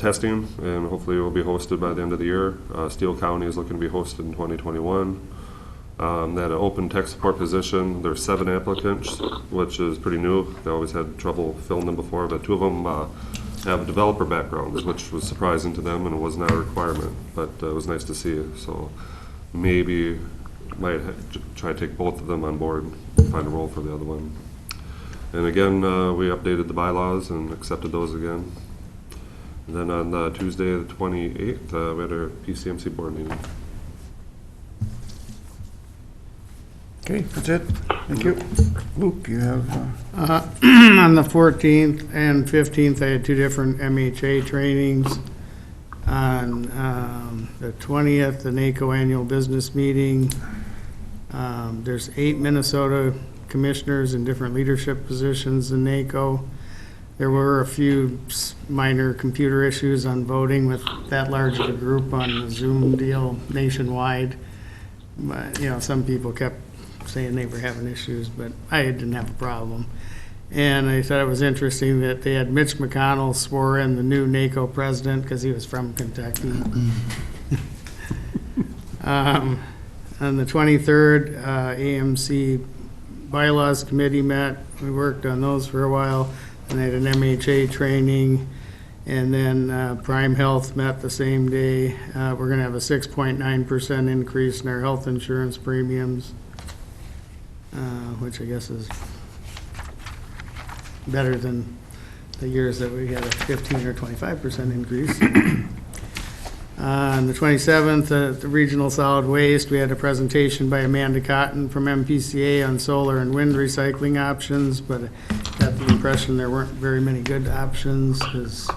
testing, and hopefully it will be hosted by the end of the year. Steele County is looking to be hosted in 2021. They had an open tech support position. There's 7 applicants, which is pretty new. They always had trouble filling them before, but 2 of them have developer backgrounds, which was surprising to them and it was not a requirement, but it was nice to see. So maybe might try to take both of them on board and find a role for the other one. And again, we updated the bylaws and accepted those again. And then on Tuesday the 28th, we had our PCMC board meeting. Okay, that's it. Thank you. Luke, you have... On the 14th and 15th, I had 2 different MHA trainings. On the 20th, the NACO annual business meeting. There's 8 Minnesota commissioners in different leadership positions in NACO. There were a few minor computer issues on voting with that large of a group on the Zoom deal nationwide. But, some people kept saying they were having issues, but I didn't have a problem. And I thought it was interesting that they had Mitch McConnell swore in the new NACO president because he was from Kentucky. On the 23rd, AMC bylaws committee met. We worked on those for a while, and they had an MHA training. And then Prime Health met the same day. We're going to have a 6.9% increase in our health insurance premiums, which I guess is better than the years that we had a 15 or 25% increase. On the 27th, the Regional Solid Waste, we had a presentation by Amanda Cotton from MPCA on solar and wind recycling options, but I got the impression there weren't very many good options because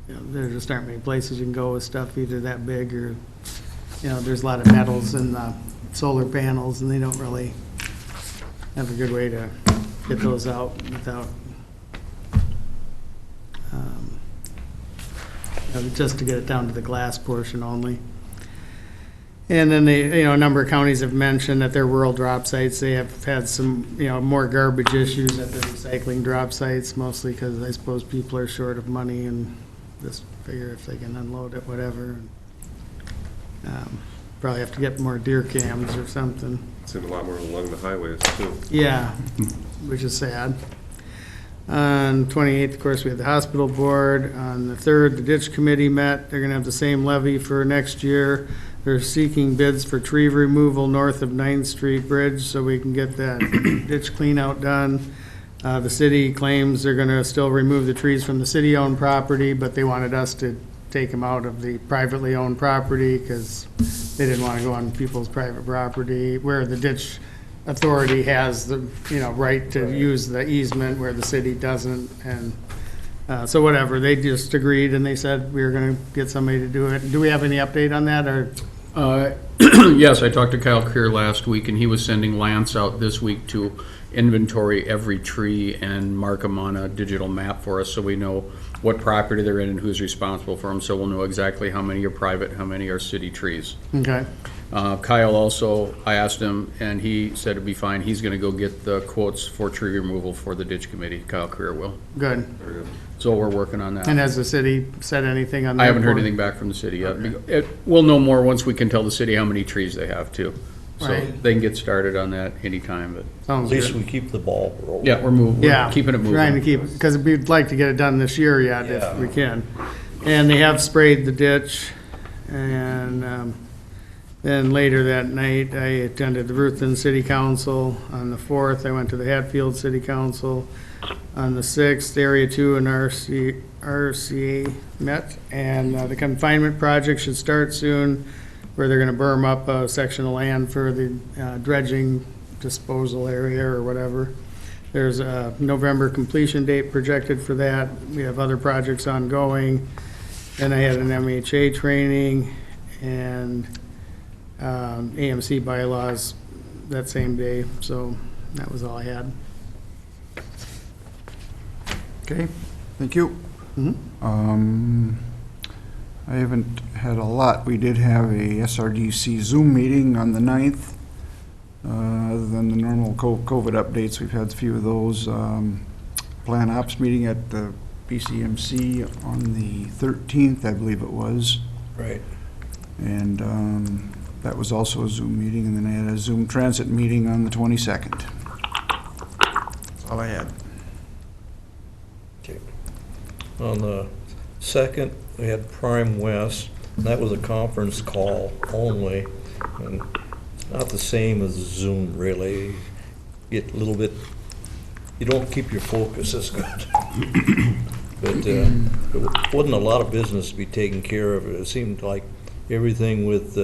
there just aren't many places you can go with stuff either that big or, there's a lot of metals in the solar panels and they don't really have a good way to get those out without just to get it down to the glass portion only. And then they, a number of counties have mentioned that their rural drop sites, they have had some, more garbage issues at the recycling drop sites, mostly because I suppose people are short of money and just figure if they can unload it, whatever. Probably have to get more deer cams or something. Seemed a lot more along the highways too. Yeah, which is sad. On 28th, of course, we had the hospital board. On the 3rd, the ditch committee met. They're gonna have the same levy for next year. They're seeking bids for tree removal north of 9th Street Bridge so we can get that ditch clean out done. The city claims they're gonna still remove the trees from the city-owned property, but they wanted us to take them out of the privately owned property because they didn't want to go on people's private property where the ditch authority has the, right to use the easement where the city doesn't. And so whatever, they just agreed and they said we were going to get somebody to do it. Do we have any update on that or? Yes, I talked to Kyle Creer last week and he was sending Lance out this week to inventory every tree and mark them on a digital map for us so we know what property they're in and who's responsible for them, so we'll know exactly how many are private, how many are city trees. Okay. Kyle also, I asked him, and he said it'd be fine. He's going to go get the quotes for tree removal for the ditch committee. Kyle Creer will. Good. Very good. So we're working on that. And has the city said anything on that? I haven't heard anything back from the city yet. We'll know more once we can tell the city how many trees they have too. So Right. they can get started on that anytime, but At Sounds least good. we keep the ball rolling. yeah, we're Yeah. keeping it moving. Trying to keep, because we'd like to get it done this year yet if Yeah. we can. And they have sprayed the ditch. And then later that night, I attended the Ruthven City Council. On the 4th, I went to the Hatfield City Council. On the 6th, Area 2 and RCA met. And the confinement project should start soon, where they're gonna berm up a section of land for the dredging disposal area or whatever. There's a November completion date projected for that. We have other projects ongoing. Then I had an MHA training and AMC bylaws that same day, so that was all I had. Okay, thank you. I haven't had a lot. We did have a SRDC Zoom meeting on the 9th. Other than the normal COVID updates, we've had a few of those. Plan Ops meeting at the PCMC on the 13th, I believe it was. Right. And that was also a Zoom meeting, and then I had a Zoom transit meeting on the 22nd. That's all I had. Okay. On the 2nd, we had Prime West, and that was a conference call only, and it's not the same as Zoom, really. Get a little bit, you don't keep your focus as good. But there wasn't a lot of business to be taken care of. It seemed like everything with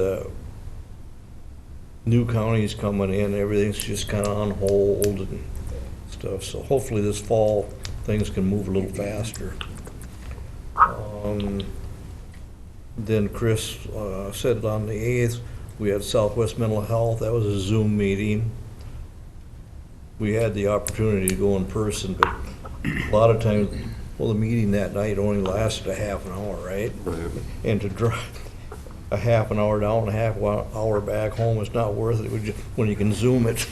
new counties coming in, everything's just kind of on hold and stuff. So hopefully this fall, things can move a little faster. Then Chris said on the 8th, we had Southwest Mental Health. That was a Zoom meeting. We had the opportunity to go in person, but a lot of times, well, the meeting that night only lasted a half an hour, right? Right. And to drive a half an hour down, a half hour back home is not worth it when you can Zoom it.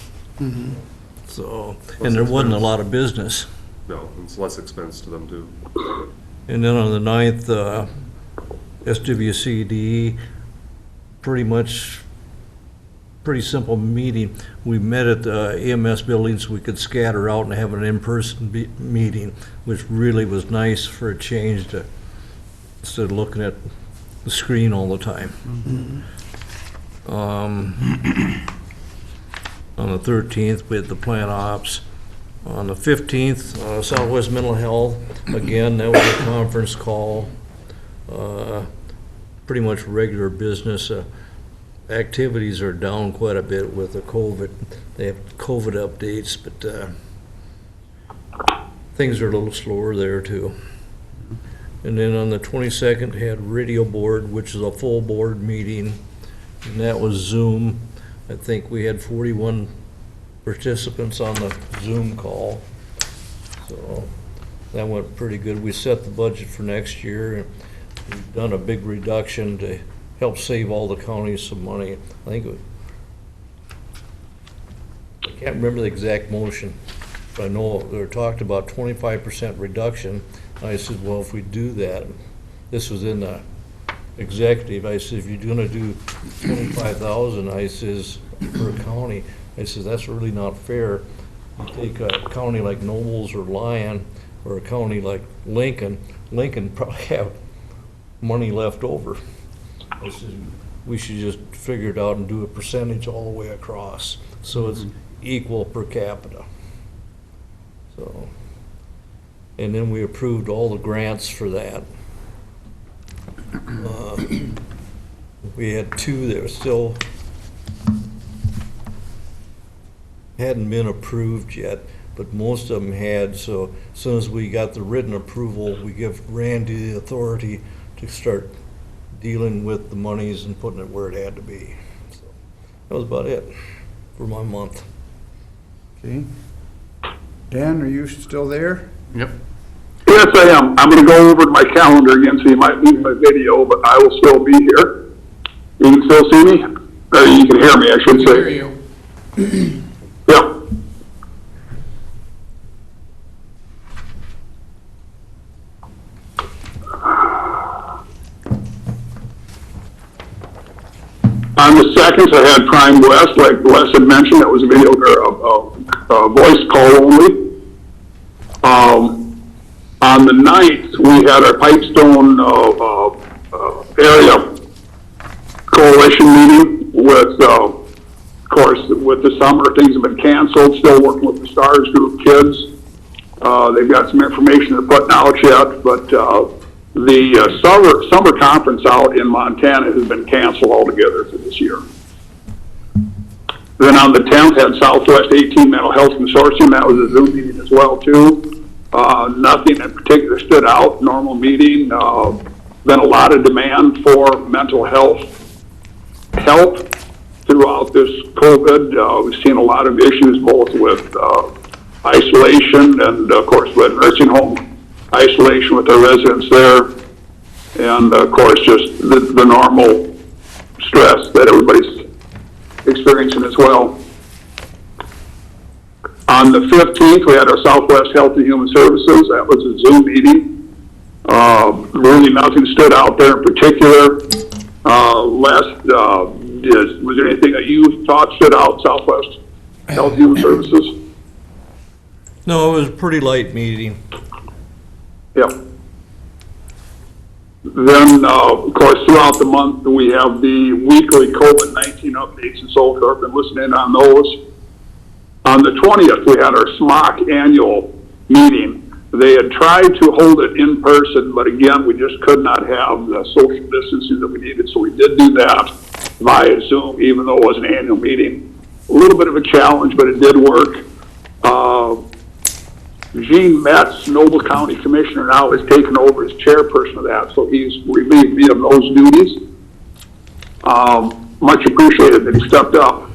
So, and there wasn't a lot of business. No, it's less expense to them too. And then on the 9th, SWCD, pretty simple meeting. We met at the EMS building so we could scatter out and have an in-person meeting, which really was nice for a change to, instead of looking at the screen all the time. On the 13th, we had the plant ops. On the 15th, Southwest Mental Health, again, that was a conference call. Pretty much regular business. Activities are down quite a bit with the COVID. They have COVID updates, but things are a little slower there too. And then on the 22nd, had radio board, which is a full board meeting, and that was Zoom. I think we had 41 participants on the Zoom call. So that went pretty good. We set the budget for next year, and we've done a big reduction to help save all the counties some money. I think I can't remember the exact motion, but I know they were talked about 25% reduction. I said, well, if we do that, this was in the executive, I said, if you're gonna do 25,000, I says, per county, I says, that's really not fair. You take a county like Nobles or Lyon, or a county like Lincoln probably have money left over. I said, we should just figure it out and do a percentage all the way across, so it's equal per capita. So, and then we approved all the grants for that. We had two that were still hadn't been approved yet, but most of them had, so as soon as we got the written approval, we give Randy the authority to start dealing with the monies and putting it where it had to be. So that was about it for my month. Okay. Dan, are you still there? Yep. Yes, I am. I'm going to go over to my calendar again, so you might lose my video, but I will still be here. You can still see me? Or you can hear me, I should say. Hear you. Yeah. On the second, I had Prime West, like Les had mentioned, that was a video or a voice call only. On the 9th, we had our Pipestone area coalition meeting with, of course, with the summer, things have been canceled, still working with the STARS group kids. They've got some information they're putting out yet, but the summer conference out in Montana has been canceled altogether for this year. Then on the 10th, had Southwest 18 Mental Health Consortium. That was a Zoom meeting as well, too. Nothing in particular stood out. Normal meeting. Been a lot of demand for mental health help throughout this COVID. We've seen a lot of issues both with isolation and, of course, with nursing home isolation with our residents there. And, of course, just the normal stress that everybody's experiencing as well. On the 15th, we had our Southwest Health and Human Services. That was a Zoom meeting. Really nothing stood out there in particular. Was there anything that you thought stood out, Southwest Health Human Services? No, it was a pretty light meeting. Yep. Then, of course, throughout the month, we have the weekly COVID-19 updates and so forth, and listening on those. On the 20th, we had our SMOC annual meeting. They had tried to hold it in person, but again, we just could not have the social distancing that we needed, so we did do that via Zoom, even though it was an annual meeting. A little bit of a challenge, but it did work. Gene Metz, Noble County Commissioner, now has taken over as chairperson of that, so he's relieved me of those duties. Much appreciated that he stepped up.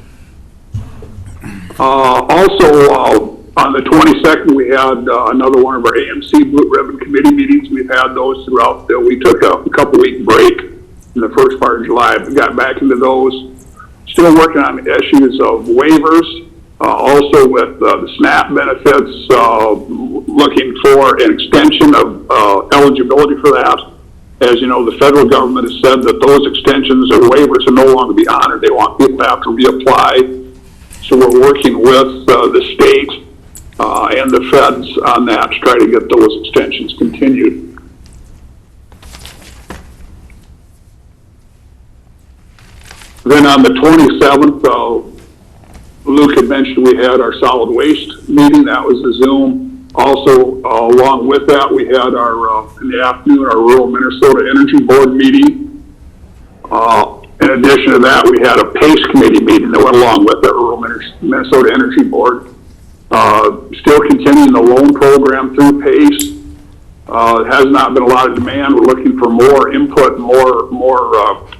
Also, on the 22nd, we had another one of our AMC Blue Ribbon Committee meetings. We've had those throughout. We took a couple-week break in the first part of July, but got back into those. Still working on issues of waivers. Also with the SNAP benefits, looking for an extension of eligibility for that. As you know, the federal government has said that those extensions or waivers will no longer be honored. They want people to have to reapply. So we're working with the state and the feds on that to try to get those extensions continued. Then on the 27th, Luke had mentioned we had our solid waste meeting. That was the Zoom. Also, along with that, we had our, in the afternoon, our Rural Minnesota Energy Board meeting. In addition to that, we had a PACE committee meeting that went along with the Rural Minnesota Energy Board. Still continuing the loan program through PACE. It has not been a lot of demand. We're looking for more input, more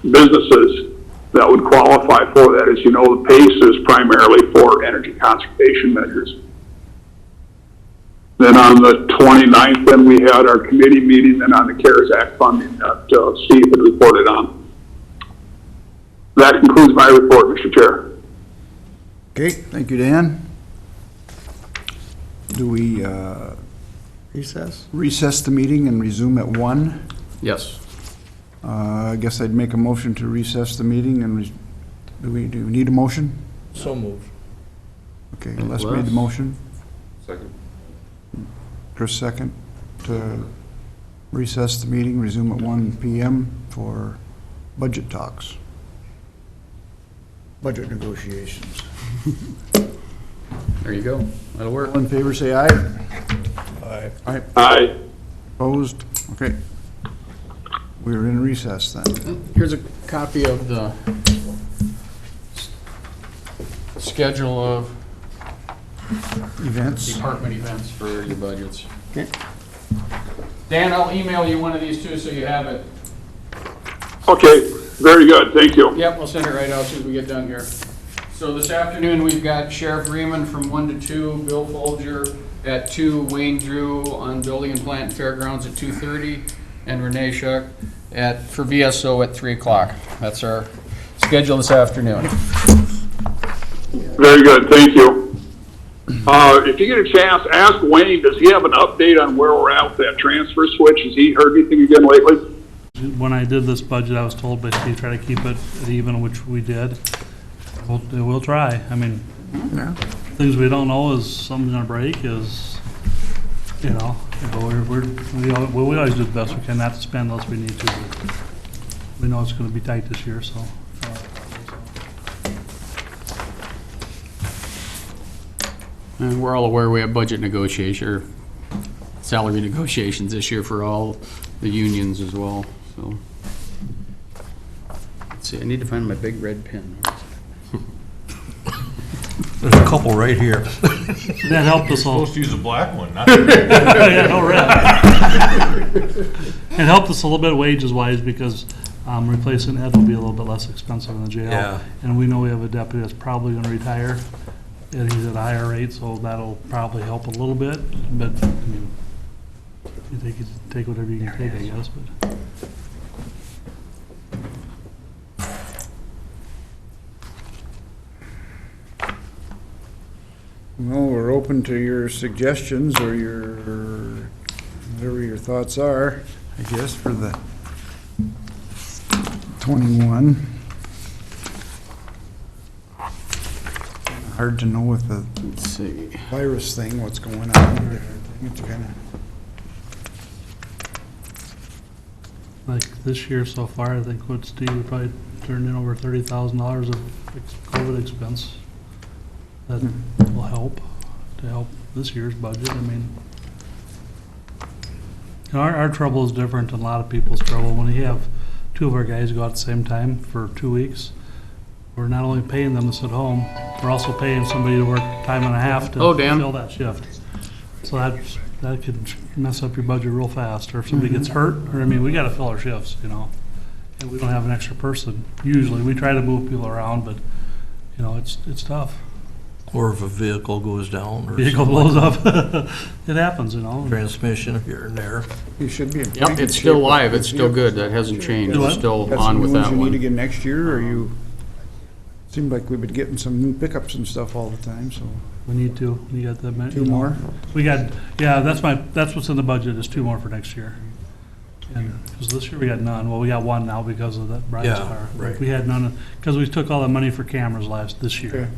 businesses that would qualify for that. As you know, the PACE is primarily for energy conservation measures. Then on the 29th, then we had our committee meeting, then on the CARES Act funding that Steve had reported on. That concludes my report, Mr. Chair. Okay, thank you, Dan. Do we Recess? recess the meeting and resume at 1? Yes. I guess I'd make a motion to recess the meeting and do we need a motion? So moved. Okay, Les made the motion. Second. Chris second to recess the meeting, resume at 1 PM for budget talks. Budget negotiations. There you go. That'll work. All in favor, say aye. Aye. Aye. Aye. Opposed? Okay. We're in recess then. Here's a copy of the schedule of Events. department events for your budgets. Okay. Dan, I'll email you one of these too, so you have it. Okay, very good. Thank you. Yep, we'll send it right out as soon as we get done here. So this afternoon, we've got Sheriff Freeman from 1 to 2, Bill Folger at 2, Wayne Drew on Building and Plant and Fairgrounds at 2:30, and Renee Shuck for VSO at 3 o'clock. That's our schedule this afternoon. Very good. Thank you. If you get a chance, ask Wayne, does he have an update on where we're at with that transfer switch? Has he heard anything again lately? When I did this budget, I was told by Steve, try to keep it at even, which we did. We'll try. I mean, Yeah. things we don't know is something's gonna break is, we always do the best we can not to spend unless we need to. But we know it's gonna be tight this year, so. And we're all aware we have budget salary negotiations this year for all the unions as well, so. Let's see, I need to find my big red pen. There's a couple right here. That helped us all. Supposed to use a black one, not Yeah, no red. It helped us a little bit wages wise because replacing Ed will be a little bit less expensive in the jail. Yeah. And we know we have a deputy that's probably gonna retire, and he's at a higher rate, so that'll probably help a little bit, but, I mean, you take whatever you can take, I guess, but. Well, we're open to your suggestions or whatever your thoughts are. I guess, for the 21. Hard to know with the Let's see. virus thing, what's going on and everything. It's kind of, Like this year so far, I think what Steve probably turned in over $30,000 of COVID expense. That will help, to help this year's budget. I mean, you know, our trouble is different than a lot of people's trouble. When you have two of our guys go out at the same time for 2 weeks, we're not only paying them to sit home, we're also paying somebody to work time and a half to Hello, Dan. fill that shift. So that could mess up your budget real fast, or if somebody gets hurt, or, I mean, we gotta fill our shifts, you know? And we don't have an extra person. Usually, we try to move people around, but, you know, it's tough. Or if a vehicle goes down or Vehicle something blows like up, it happens, you know? transmission here and there. you should be in pretty Yep, good it's still shape with live, the it's still vehicles. good, that hasn't changed, we're What? still Got on some with new ones that you need one. again next year, or you, seemed like we've been getting some new pickups and stuff all the time, so We need to, we got that many. 2 more? We got, yeah, that's what's in the budget, is 2 more for next year. And, because this year we got none, well, we got 1 now because of that Brian's Yeah, car. right. We had none, because we took all the money for cameras this Okay. year.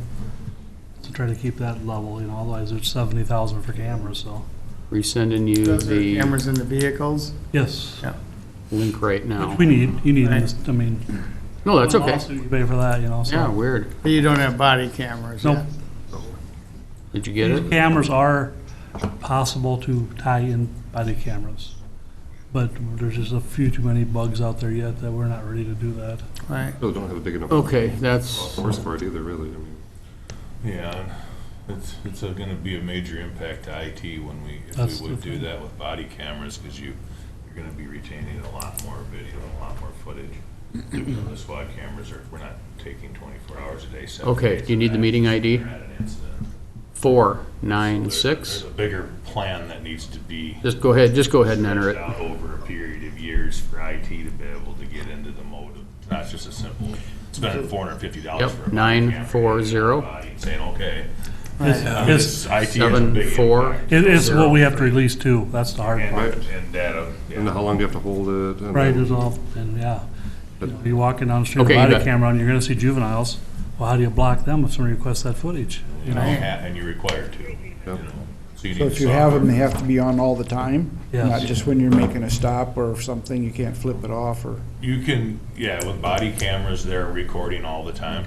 To try to keep that level, you know, otherwise there's 70,000 for cameras, so, Resending you Those are the cameras in the vehicles. yes. Yeah. link right now. Which we need, you need, Right. I mean. No, that's okay. Also, you pay for that, you know, so. Yeah, weird. But you don't have body cameras Nope. yet. Did you get These it? cameras are possible to tie in body cameras, but there's just a few too many bugs out there yet that we're not ready to do that. Right. Really don't have a big enough Okay, that's, force for it either, really. I mean, Yeah, it's gonna be a major impact to IT when That's if we would the do thing. that with body cameras, because you're gonna be retaining a lot more video, a lot more footage. You know, the squad cameras we're not taking 24 hours a day. 7 Okay, days do you a need the day. meeting ID? We're at an incident. 496. There's a bigger plan that needs to be Just go ahead and enter it. stretched out over a period of years for IT to be able to get into the mode of, not just a simple, spending $450 Yep, for a body 940. camera, body, and saying, okay. It's, IT is a big 74. impact. it's what we have to release too, that's the hard part. And data. yeah. and how long do you have to hold it? And Right, then- is all, and yeah. You know, you're walking down the street with Okay, a you body bet. camera on, you're gonna see juveniles. Well, how do you block them if somebody requests that footage? You know, and you're required to, you know. So you So need if the you have them, software. they have to be on all the time? Yes. Not just when you're making a stop or something, you can't flip it off, or? You can, yeah, with body cameras, they're recording all the time.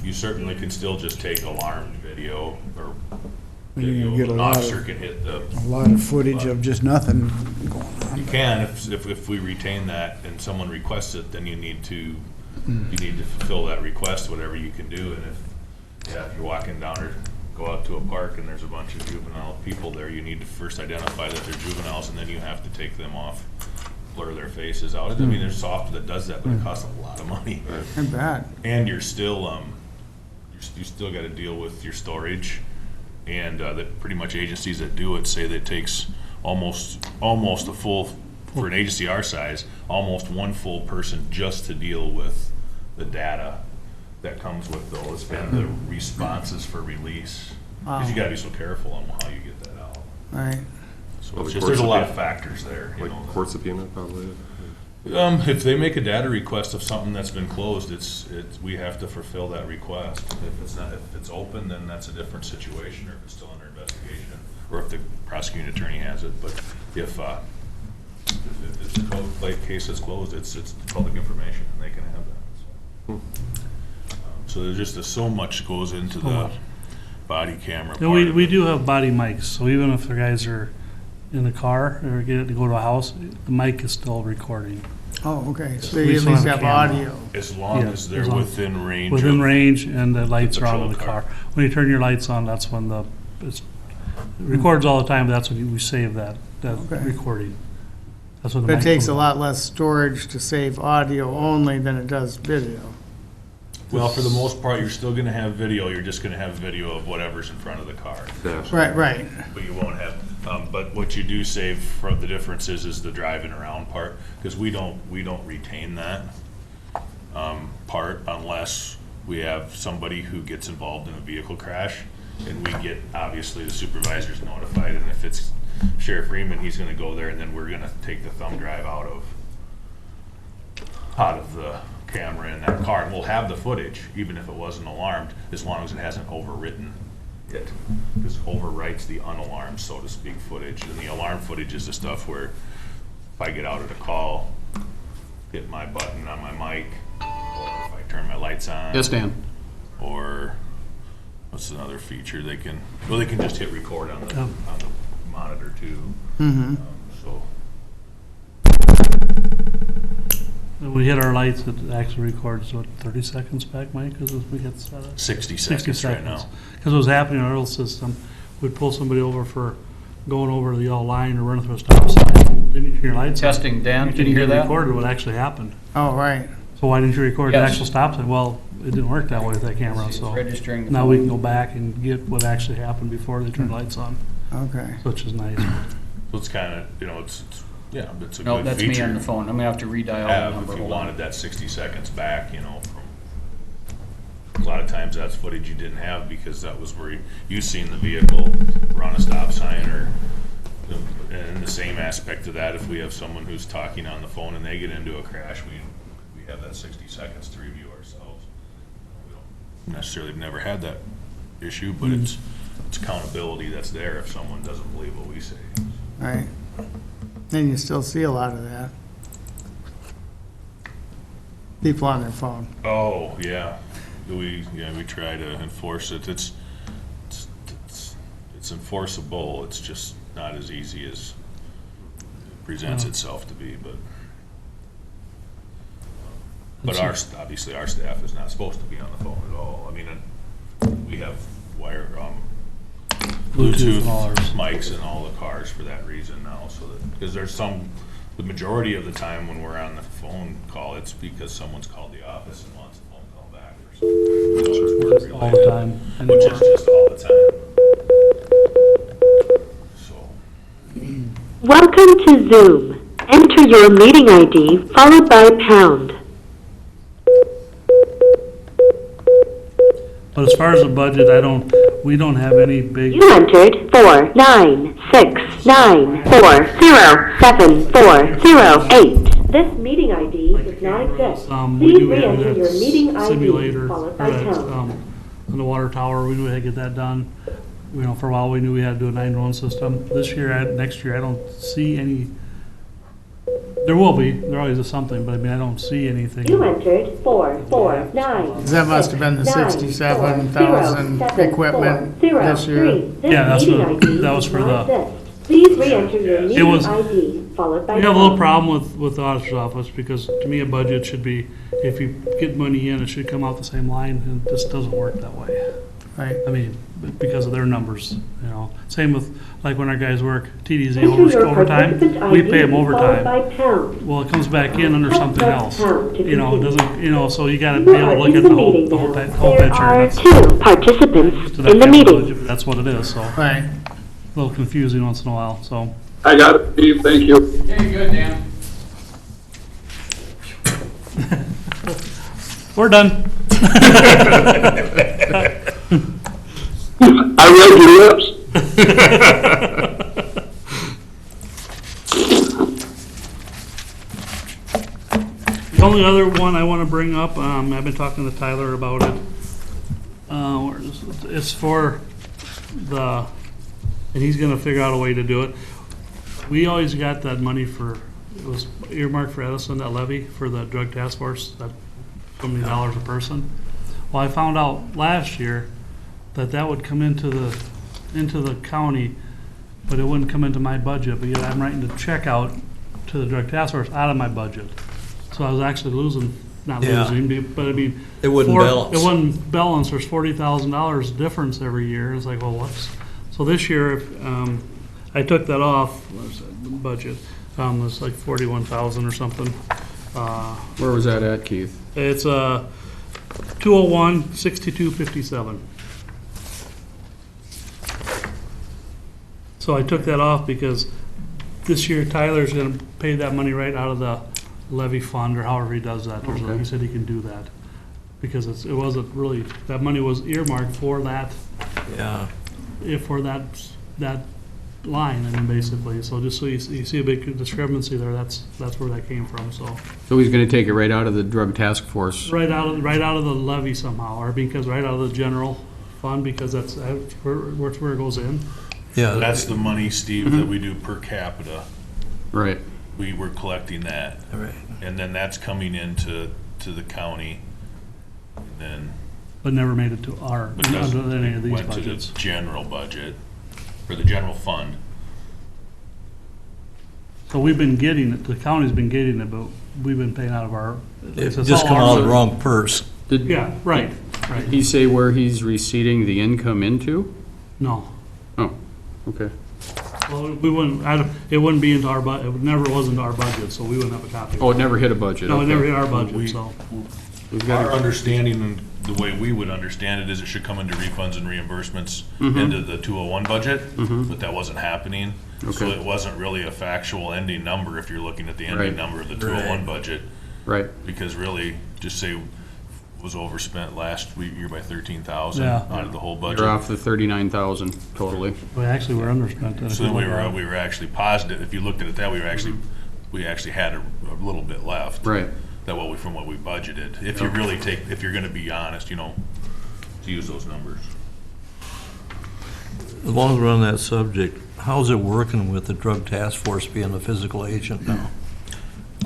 You certainly can still just take alarmed video or You're video. gonna get a An lot officer of, can hit the, a lot of footage of just nothing going you on. can, if we retain that and someone requests it, then you need to fulfill that request, whatever you can do. And if you're walking down or go out to a park and there's a bunch of juvenile people there, you need to first identify that they're juveniles, and then you have to take them off, blur their faces out. I mean, there's software that does that, but it costs a lot of money. I bet. And you're still, you still gotta deal with your storage, and, that pretty much agencies that do it say that it takes almost a full, for an agency our size, almost one full person just to deal with the data that comes with those and the responses for release. Wow. Cause you gotta be so careful on how you get that out. Right. So Well, it's the just, there's a lot of courts factors there, you Like know. court subpoena, probably. If they make a data request of something that's been closed, we have to fulfill that request. If it's not, if it's open, then that's a different situation, or if it's still under investigation, or if the prosecuting attorney has it. But if it's a like case that's closed, it's public information, and they can have that. So there's just, so much goes into the much. body camera part. And we, of we it. do have body mics, so even if the guys are in the car or get to go to a house, the mic is still recording. Oh, okay. So We you at still least have have a camera. audio. As long Yeah, as they're as long- within range. Within of- range and the lights are on in the patrol car. car. When you turn your lights on, that's when it records all the time, but that's when we save that Okay. recording. That's when the But it mic takes comes a on. lot less storage to save audio only than it does video. Well, for the most part, you're still gonna have video, you're just gonna have video of whatever's in front of the car. Dash. Right, right. But you won't have, but what you do save from the difference is the driving around part, because we don't retain that, part unless we have somebody who gets involved in a vehicle crash, and we get, obviously, the supervisor's notified, and if it's Sheriff Freeman, he's gonna go there, and then we're gonna take the thumb drive out of the camera in that car, and we'll have the footage, even if it wasn't alarmed, as long as it hasn't overwritten it. Because overwrites the unalarmed, so to speak, footage, and the alarm footage is the stuff where if I get out at a call, hit my button on my mic, or if I turn my lights on. Yes, Dan? Or what's another feature they can just hit record on the monitor too. So When we hit our lights, it actually records, what, 30 seconds back, Mike, because we get set up? 60 60 seconds right now. Because what was happening in our old system, we'd pull somebody over for going over the yellow line or running through a stop sign. Didn't you turn your lights on? Testing, Dan, can you hear that? Recorded what actually happened. Oh, right. So why didn't you record the Yes. actual stop sign? Well, it didn't work that way with that camera, It's so registering the now phone. we can go back and get what actually happened before they turned the lights on, Okay. which is nice. So it's kind of, it's yeah, it's a No, good that's feature. me on the phone. I'm gonna have to redial the Have number. if you Hold on. wanted that 60 seconds back, from a lot of times that's footage you didn't have because that was where you seen the vehicle run a stop sign or. And the same aspect of that, if we have someone who's talking on the phone and they get into a crash, we have that 60 seconds to review ourselves. We don't necessarily have never had that issue, but it's accountability that's there if someone doesn't believe what we say. Right. And you still see a lot of that. People on their phone. Oh, yeah. We try to enforce it. It's enforceable. It's just not as easy as it presents itself to be, but obviously our staff is not supposed to be on the phone at all. I mean, we have Bluetooth and all ours. mics in all the cars for that reason now, so that, because the majority of the time when we're on the phone call, it's because someone's called the office and wants a phone call back or something. All the time. Which is just all the time. So, Welcome to Zoom. Enter your meeting ID followed by pound. But as far as the budget, we don't have any big, You entered 49694074008. This meeting ID does not exist. we Please do have re-enter your meeting that ID simulator, or followed by that, pound. on the water tower, we knew we had to get that done. For a while, we knew we had to do a 911 system. Next year, I don't see any, there will be, there always is something, but I mean, I don't see anything. You entered 449. That must have been the 67,000 equipment this year. Yeah, that was for the. Please re-enter your It meeting was- ID followed by We have a little pound. problem with the auditor's office, because to me, a budget should be, if you get money in, it should come out the same line, and it just doesn't work that way. Right. I mean, because of their numbers, Same with, like, when our guys work TDZ Enter your overtime, participant we ID pay them followed overtime. by pound. Well, it comes back in under something else. It doesn't, so you gotta be You able are to look in at the the whole, meeting the whole now. whole There picture. are That's- 2 participants to that in the kind of meeting. budget, That's what it is, so, a Right. little confusing once in a while, so. I got it, Steve, thank you. Okay, good, Dan. We're done. I read your lips. The only other one I want to bring up, I've been talking to Tyler about it. It's for and he's gonna figure out a way to do it. We always got that money it was earmarked for Edison, that levy for the drug task force, that so many dollars a person. Well, I found out last year that would come into the county, but it wouldn't come into my budget, but yet I'm writing the check out to the drug task force out of my budget. So I was actually not losing, but I mean. It wouldn't balance. It wouldn't balance, there's $40,000 difference every year, it's like, well, what's, so this year, I took that off, what was that, the budget, it was like 41,000 or something. Where was that at, Keith? It's 201-6257. So I took that off because this year Tyler's gonna pay that money right out of the levy fund, or however he does that. Okay. He said he can do that. Because it wasn't really, that money was earmarked for that Yeah. for that line, I mean, basically. So just so you see a big discrepancy there, that's where that came from, so. So he's gonna take it right out of the drug task force. Right out of the levy somehow, or because right out of the general fund, because that's where it goes in. Yeah. That's the money, Steve, that we do per capita. Right. We were collecting that. Right. And then that's coming into the county. And then But never made it to because under any of these went to the budgets. general budget, or the general fund. So we've been getting it, the county's been getting it, but we've been paying out of our. It just come out of the wrong purse. Did Yeah, right. he say where he's receiving the income into? No. Oh, okay. Well, we wouldn't, it wouldn't be into our it never was into our budget, so we wouldn't have a copy. Oh, it never hit a budget. No, it okay. never hit our We- budget, so. We've got Our it. understanding, and the way we would understand it, is it should come into refunds and reimbursements into the 201 budget, but that wasn't happening. So Okay. it wasn't really a factual ending number if you're looking at the ending Right. number of the 201 budget, Right. because really, just say was overspent last year by 13,000 Yeah. out of the whole budget. You're off the 39,000 totally. We actually were underspent. So then we were actually positive, if you looked at it that, we actually had a little bit left. Right. From what we budgeted. If you really if you're gonna be honest, to use those numbers. As long as we're on that subject, how's it working with the drug task force being a physical agent now?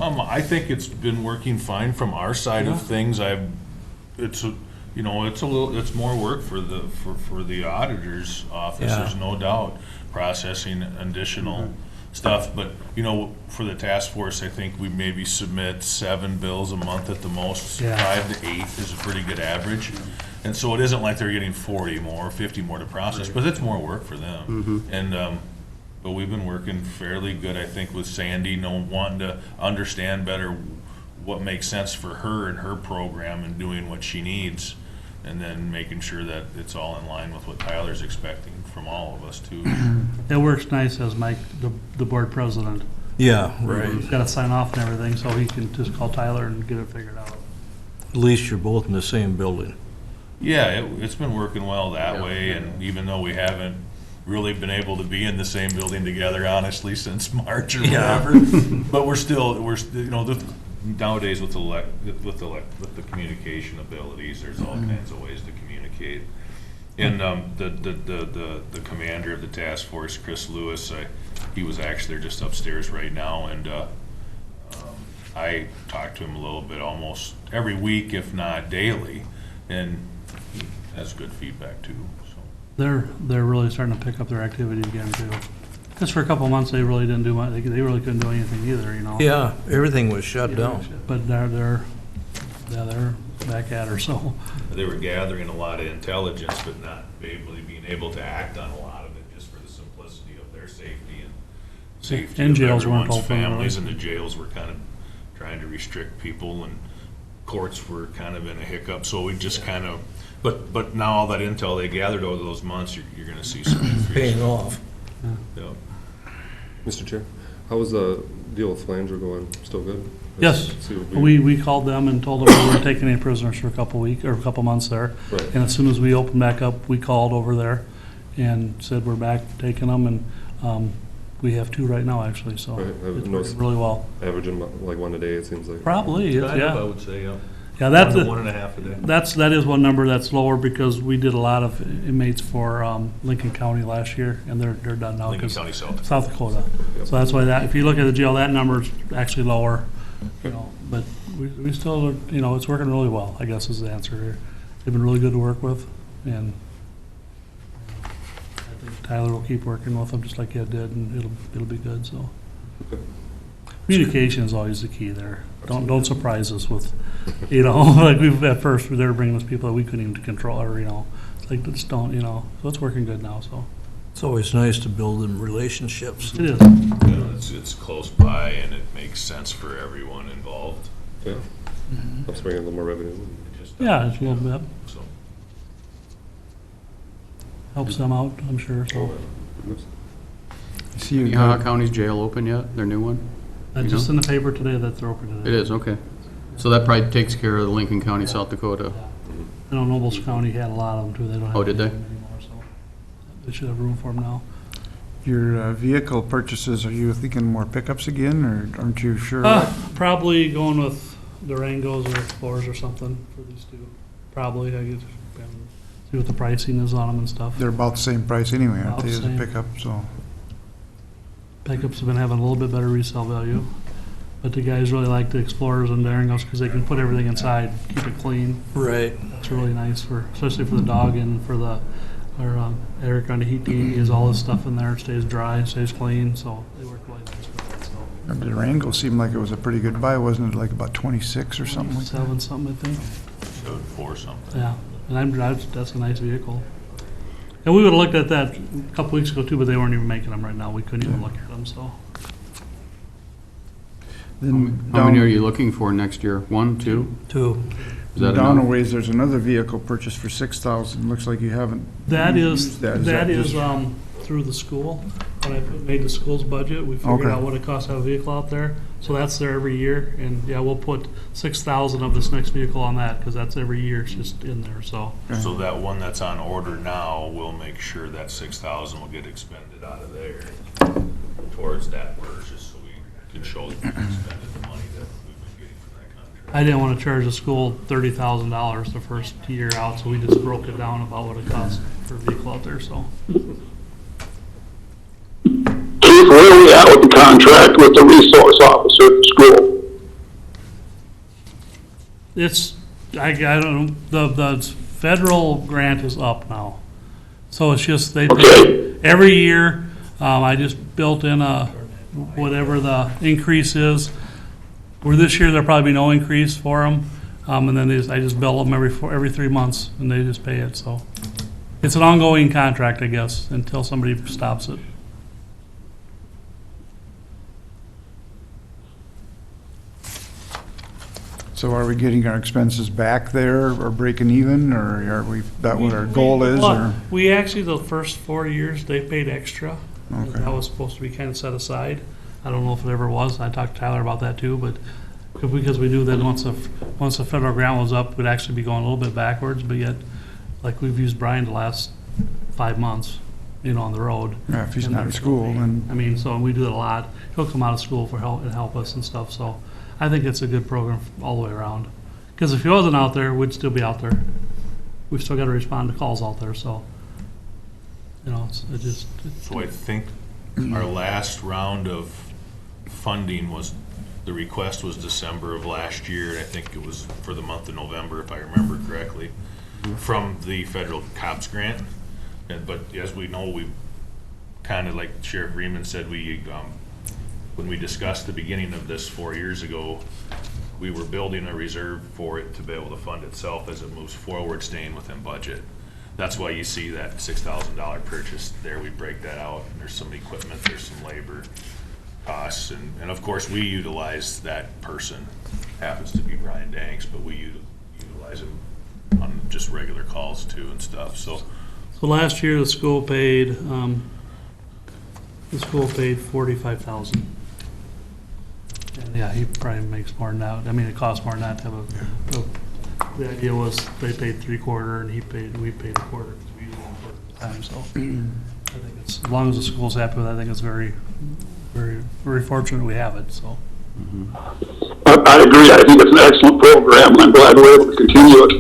I think it's been working fine from our side of things. It's more work for the auditor's office, Yeah. there's no doubt, processing additional stuff, but, for the task force, I think we maybe submit 7 bills a month at the most. Yeah. 5 to 8 is a pretty good average. And so it isn't like they're getting 40 more, 50 more to process, but it's more work for them. And, but we've been working fairly good, I think, with Sandy, wanting to understand better what makes sense for her and her program and doing what she needs, and then making sure that it's all in line with what Tyler's expecting from all of us too. It works nice as Mike, the board president. Yeah, right. He's got to sign off and everything, so he can just call Tyler and get it figured out. At least you're both in the same building. Yeah, it's been working well that way, and even though we haven't really been able to be in the same building together, honestly, since March or whatever, but we're still, nowadays with the communication abilities, there's all kinds of ways to communicate. And the commander of the task force, Chris Lewis, he was actually just upstairs right now, and I talk to him a little bit almost every week, if not daily, and he has good feedback too. So They're really starting to pick up their activity again too. Because for a couple of months, they really didn't do much, they really couldn't do anything either, Yeah, everything was shut down. But they're back at her, so. they were gathering a lot of intelligence, but not being able to act on a lot of it, just for the simplicity of their safety and safety And of jails weren't everyone's open, families, really. and the jails were kind of trying to restrict people, and courts were kind of in a hiccup, so we just kind of, but now all that intel they gathered over those months, you're gonna see some increase. Paying off. Yeah. Mr. Chair, how was the deal with Flanger going? Still good? Yes, See what we called them and told them we weren't taking any prisoners for a couple months there. Right. And as soon as we opened back up, we called over there and said we're back taking them, and we have 2 right now, actually, so Right, I've it's noticed- working really well. Averaging like 1 a day, it seems like. Probably, Kind of, I yeah. would say, yeah. Yeah, that's, 1.5 a day. that is one number that's lower because we did a lot of inmates for Lincoln County last year, and they're done now. Lincoln 'cause- County, South. South Dakota. So that's why if you look at the jail, that number's actually lower, but we still, it's working really well, I guess is the answer here. They've been really good to work with, and I think Tyler will keep working with them just like he did, and it'll be good, so. Communication is always the key there. Don't surprise us with, like at first, they were bringing us people that we couldn't even control, or, it's like, just don't, so it's working good now, so. It's always nice to build them relationships. It is. It's close by, and it makes sense for everyone involved. Yeah. Helps bring in a little more revenue. Yeah, it's a little bit. So. Helps them out, I'm sure, so. Oops. See you Minnehaha again. County's jail open yet? Their new one? Just in the paper today that they're open today. It is, okay. So that probably takes care of the Lincoln County, South Dakota. I know Nobles County had a lot of them too. They don't have. Oh, did they? any anymore, so. They should have room for them now. Your vehicle purchases, are you thinking more pickups again, or aren't you sure? Probably going with Durangos or Explorers or something for these two. Probably, I could see what the pricing is on them and stuff. They're about the same price anyway, aren't About they, the as a same. pickup, so. Pickups have been having a little bit better resale value, but the guys really like the Explorers and Durangos because they can put everything inside, keep it clean. Right. That's really nice for, especially for the dog and for the, Eric on the heat team, he has all his stuff in there, it stays dry, stays clean, so they work really nice with that, so. The Durango seemed like it was a pretty good buy, wasn't it, like about 26 or something like that? 7 something, I think. 7.4 something. Yeah, and that's a nice vehicle. And we would've looked at that a couple weeks ago too, but they weren't even making them right now. We couldn't even look at them, so. Then How many are down, you looking for next year? 1, 2? 2. Is that down a enough? ways, there's another vehicle purchased for 6,000, looks like you haven't. That is, used that. that is, just- through the school. When I made the school's budget, we figured Okay. out what it costs to have a vehicle out there. So that's there every year, and yeah, we'll put 6,000 of this next vehicle on that, because that's every year, it's just in there, so. So that one that's on order now, we'll make sure that 6,000 will get expended out of there towards that purchase, so we can show that we've expended the money that we've been getting from that contract. I didn't want to charge the school $30,000 the first year out, so we just broke it down about what it costs for a vehicle out there, so. Keith, where are we at with the contract with the resource officer at the school? It's, I don't know, the federal grant is up now. So it's just, they, Okay. every year, I just built in whatever the increase is. Where this year, there'll probably be no increase for them. And then I just bill them every 3 months, and they just pay it, so. It's an ongoing contract, I guess, until somebody stops it. So are we getting our expenses back there, or breaking even, or are we, that what our goal is, or? We actually, the first 4 years, they paid extra. Okay. That was supposed to be kind of set aside. I don't know if it ever was. I talked to Tyler about that too, but because we knew that once the federal grant was up, we'd actually be going a little bit backwards, but yet, like, we've used Brian the last 5 months, on the road. Yeah, if he's not in school, then, I mean, so we do it a lot. He'll come out of school for help and help us and stuff, so I think it's a good program all the way around. Because if he wasn't out there, we'd still be out there. We've still got to respond to calls out there, so, So I think our last round of funding was, the request was December of last year, and I think it was for the month of November, if I remember correctly, from the federal COPS grant. But as we know, we kind of, like Sheriff Reeman said, when we discussed the beginning of this 4 years ago, we were building a reserve for it to be able to fund itself as it moves forward, staying within budget. That's why you see that $6,000 purchase there. We break that out, and there's some equipment, there's some labor costs, and of course, we utilize that person. Happens to be Brian Danks, but we utilize him on just regular calls too and stuff, so. So last year, the school paid $45,000. And yeah, he probably makes more than that. I mean, it costs more than that to have the idea was they paid 3/4 and we paid 1/4 because we used 1/4 at the time, so. I think it's, as long as the school's happy with it, I think it's very, very, very fortunate we have it, so. I agree. I think it's an excellent program, and I'm glad we're able to continue it.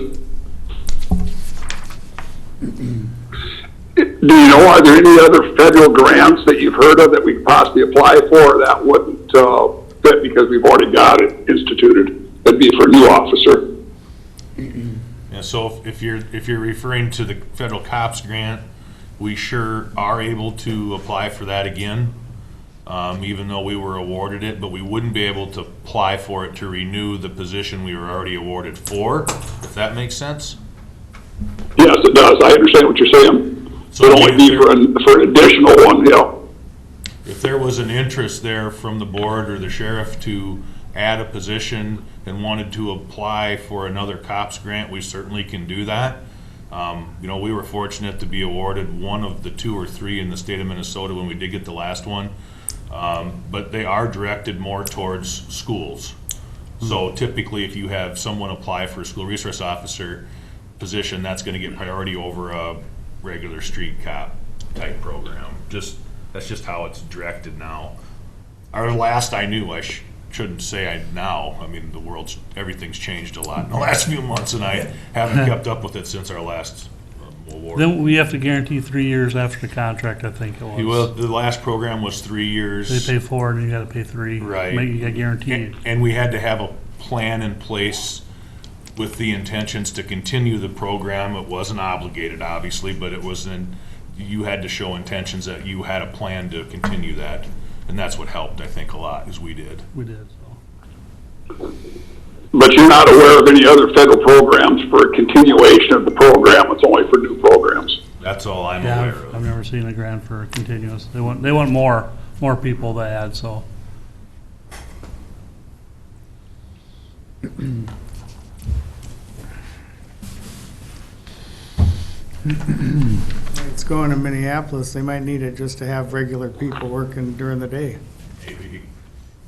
Do you know, are there any other federal grants that you've heard of that we could possibly apply for that wouldn't fit because we've already got it instituted? That'd be for a new officer. Yeah, so if you're referring to the federal COPS grant, we sure are able to apply for that again, even though we were awarded it, but we wouldn't be able to apply for it to renew the position we were already awarded for, if that makes sense. Yes, it does. I understand what you're saying. So It'd only be for an additional one, yeah. if there was an interest there from the board or the sheriff to add a position and wanted to apply for another COPS grant, we certainly can do that. We were fortunate to be awarded one of the 2 or 3 in the state of Minnesota when we did get the last one. But they are directed more towards schools. So typically, if you have someone apply for a school resource officer position, that's going to get priority over a regular street cop type program. That's just how it's directed now. Our last I knew, shouldn't say now. I mean, everything's changed a lot in the last few months, and I haven't kept up with it since our last award. Then we have to guarantee 3 years after the contract, I think it was. The last program was 3 years. They pay 4 and you gotta pay 3. Right. You got guaranteed. And we had to have a plan in place with the intentions to continue the program. It wasn't obligated, obviously, but you had to show intentions that you had a plan to continue that. And that's what helped, I think, a lot, is we did. We did, so. But you're not aware of any other federal programs for a continuation of the program. It's only for new programs. That's all I'm Yeah, aware I've of. never seen a grant for continuous. They want more people to add, so. It's going to Minneapolis, they might need it just to have regular people working during the day. Maybe,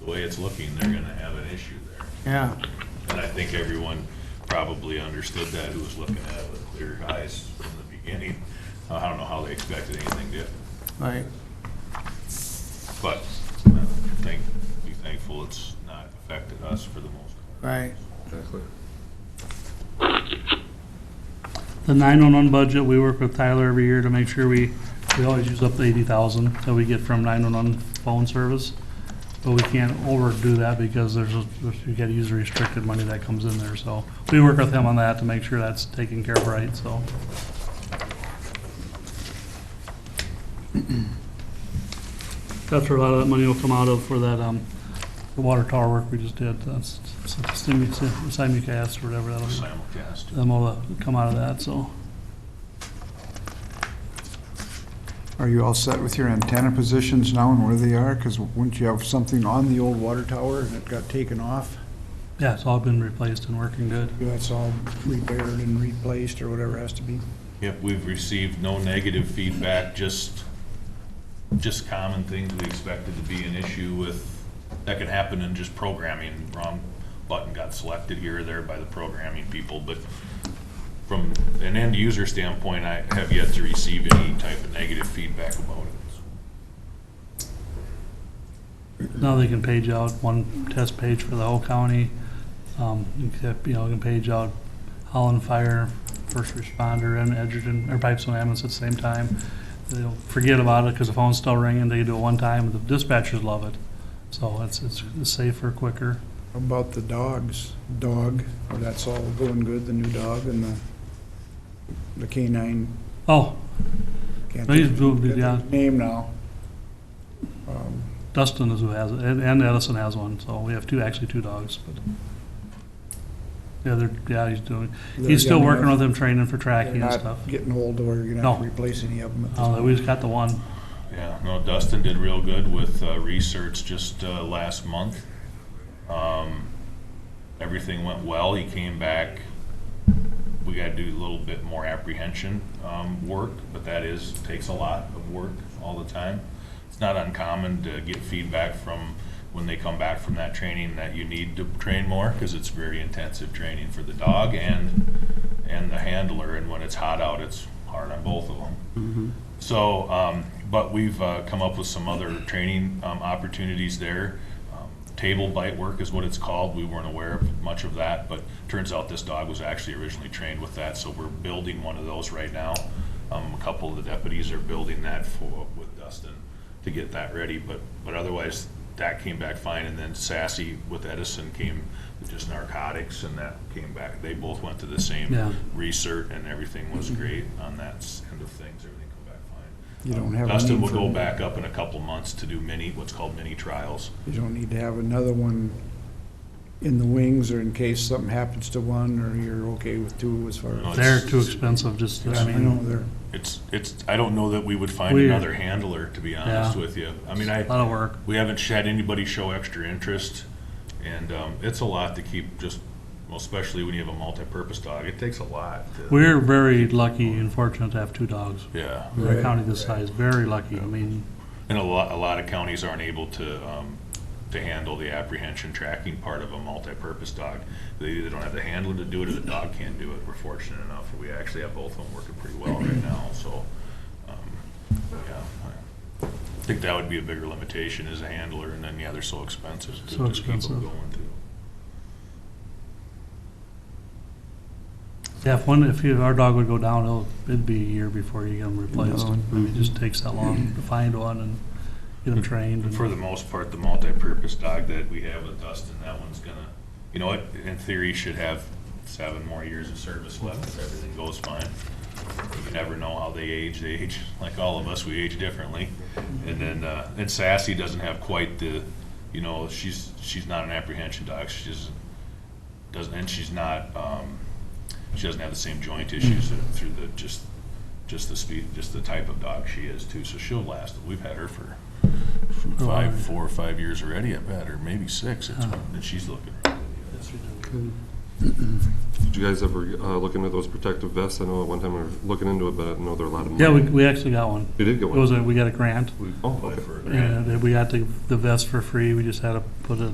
the way it's looking, they're gonna have an issue there. Yeah, And I think everyone probably understood that who was looking at it with clear eyes from the beginning. I don't know how they expected anything different. right. But be thankful it's not affected us for the most part. Right. Exactly. The 911 budget, we work with Tyler every year to make sure we always use up the 80,000 that we get from 911 phone service. But we can't overdo that because you gotta use the restricted money that comes in there, so we work with him on that to make sure that's taken care of right, so. That's where a lot of that money will come out of for that, the water tower work we just did. That's simulcast or whatever that'll be. Simulcast. Them will come out of that, so. Are you all set with your antenna positions now and where they are? Because wouldn't you have something on the old water tower and it got taken off? Yeah, it's all been replaced and working good. That's all repaired and replaced or whatever has to be. Yep, we've received no negative feedback, just common things we expected to be an issue with, that can happen in just programming. Wrong button got selected here or there by the programming people, but from an end user standpoint, I have yet to receive any type of negative feedback about it. Now they can page out one test page for the whole county. Can page out Holland Fire, first responder, and Edgerton, or Pipestone ambulance at the same time. They don't forget about it because the phone's still ringing. They do it one time. The dispatchers love it. So it's safer, quicker. How about the dog, or that's all going good, the new dog and the canine? Oh, Can't He's think moved it, of yeah. his name now. Dustin is who has it, and Edison has one. So we have two dogs. But he's still young working enough. with him, training for tracking They're and stuff. not getting old to where you're gonna have to No. replace any of them at this We just got the one. Yeah, no, Dustin did real good with research just last month. Everything went well. He came back. We got to do a little bit more apprehension work, but takes a lot of work all the time. It's not uncommon to get feedback from when they come back from that training that you need to train more, because it's very intensive training for the dog and the handler, and when it's hot out, it's hard on both of them. So, but we've come up with some other training opportunities there. Table bite work is what it's called. We weren't aware of much of that, but turns out this dog was actually originally trained with that, so we're building one of those right now. A couple of the deputies are building that with Dustin to get that ready, but otherwise, that came back fine. And then Sassy with Edison came with just narcotics, and that came back. They both went to the same Yeah. research, and everything was great on that end of things. Everything come back fine. You don't have a Dustin need will for- go back up in a couple months to do what's called mini trials. You don't need to have another one in the wings or in case something happens to one, or you're okay with two as far No, as. They're too expensive. I know they're, I don't know that we would find We- another handler, to be honest Yeah. with you. I mean, a lot of work. we haven't had anybody show extra interest, and it's a lot to keep especially when you have a multi-purpose dog. It takes a lot. We're very lucky and fortunate to have two dogs. Yeah, In a county this size, very lucky. I mean, and a lot of counties aren't able to handle the apprehension tracking part of a multi-purpose dog. They either don't have the handler to do it or the dog can't do it. We're fortunate enough. We actually have both of them working pretty well right now, so. Yeah. I think that would be a bigger limitation as a handler, and then, yeah, they're so expensive. to- So to keep them expensive. going, too. Yeah, if our dog would go down, it'd be a year before you get them replaced. I mean, it just takes that long to find one and get them trained. And for the most part, the multi-purpose dog that we have with Dustin, that one's gonna, you know what, in theory, should have 7 more years of service left if everything goes fine. You never know how they age. They age, like all of us, we age differently. And then, and Sassy doesn't have quite the, you know, she's not an apprehension dog. She just doesn't, and she's not, she doesn't have the same joint issues through the, just the speed, just the type of dog she is too. So she'll last. We've had her for 4 or 5 years already, I bet, or maybe 6. And she's looking really good. Did you guys ever look into those protective vests? I know at one time we were looking into it, but I know they're a lot of money. Yeah, we actually got one. You did get It was one? we got a grant, We Oh, applied okay. for a grant. and we got the vest for free. We just had to put a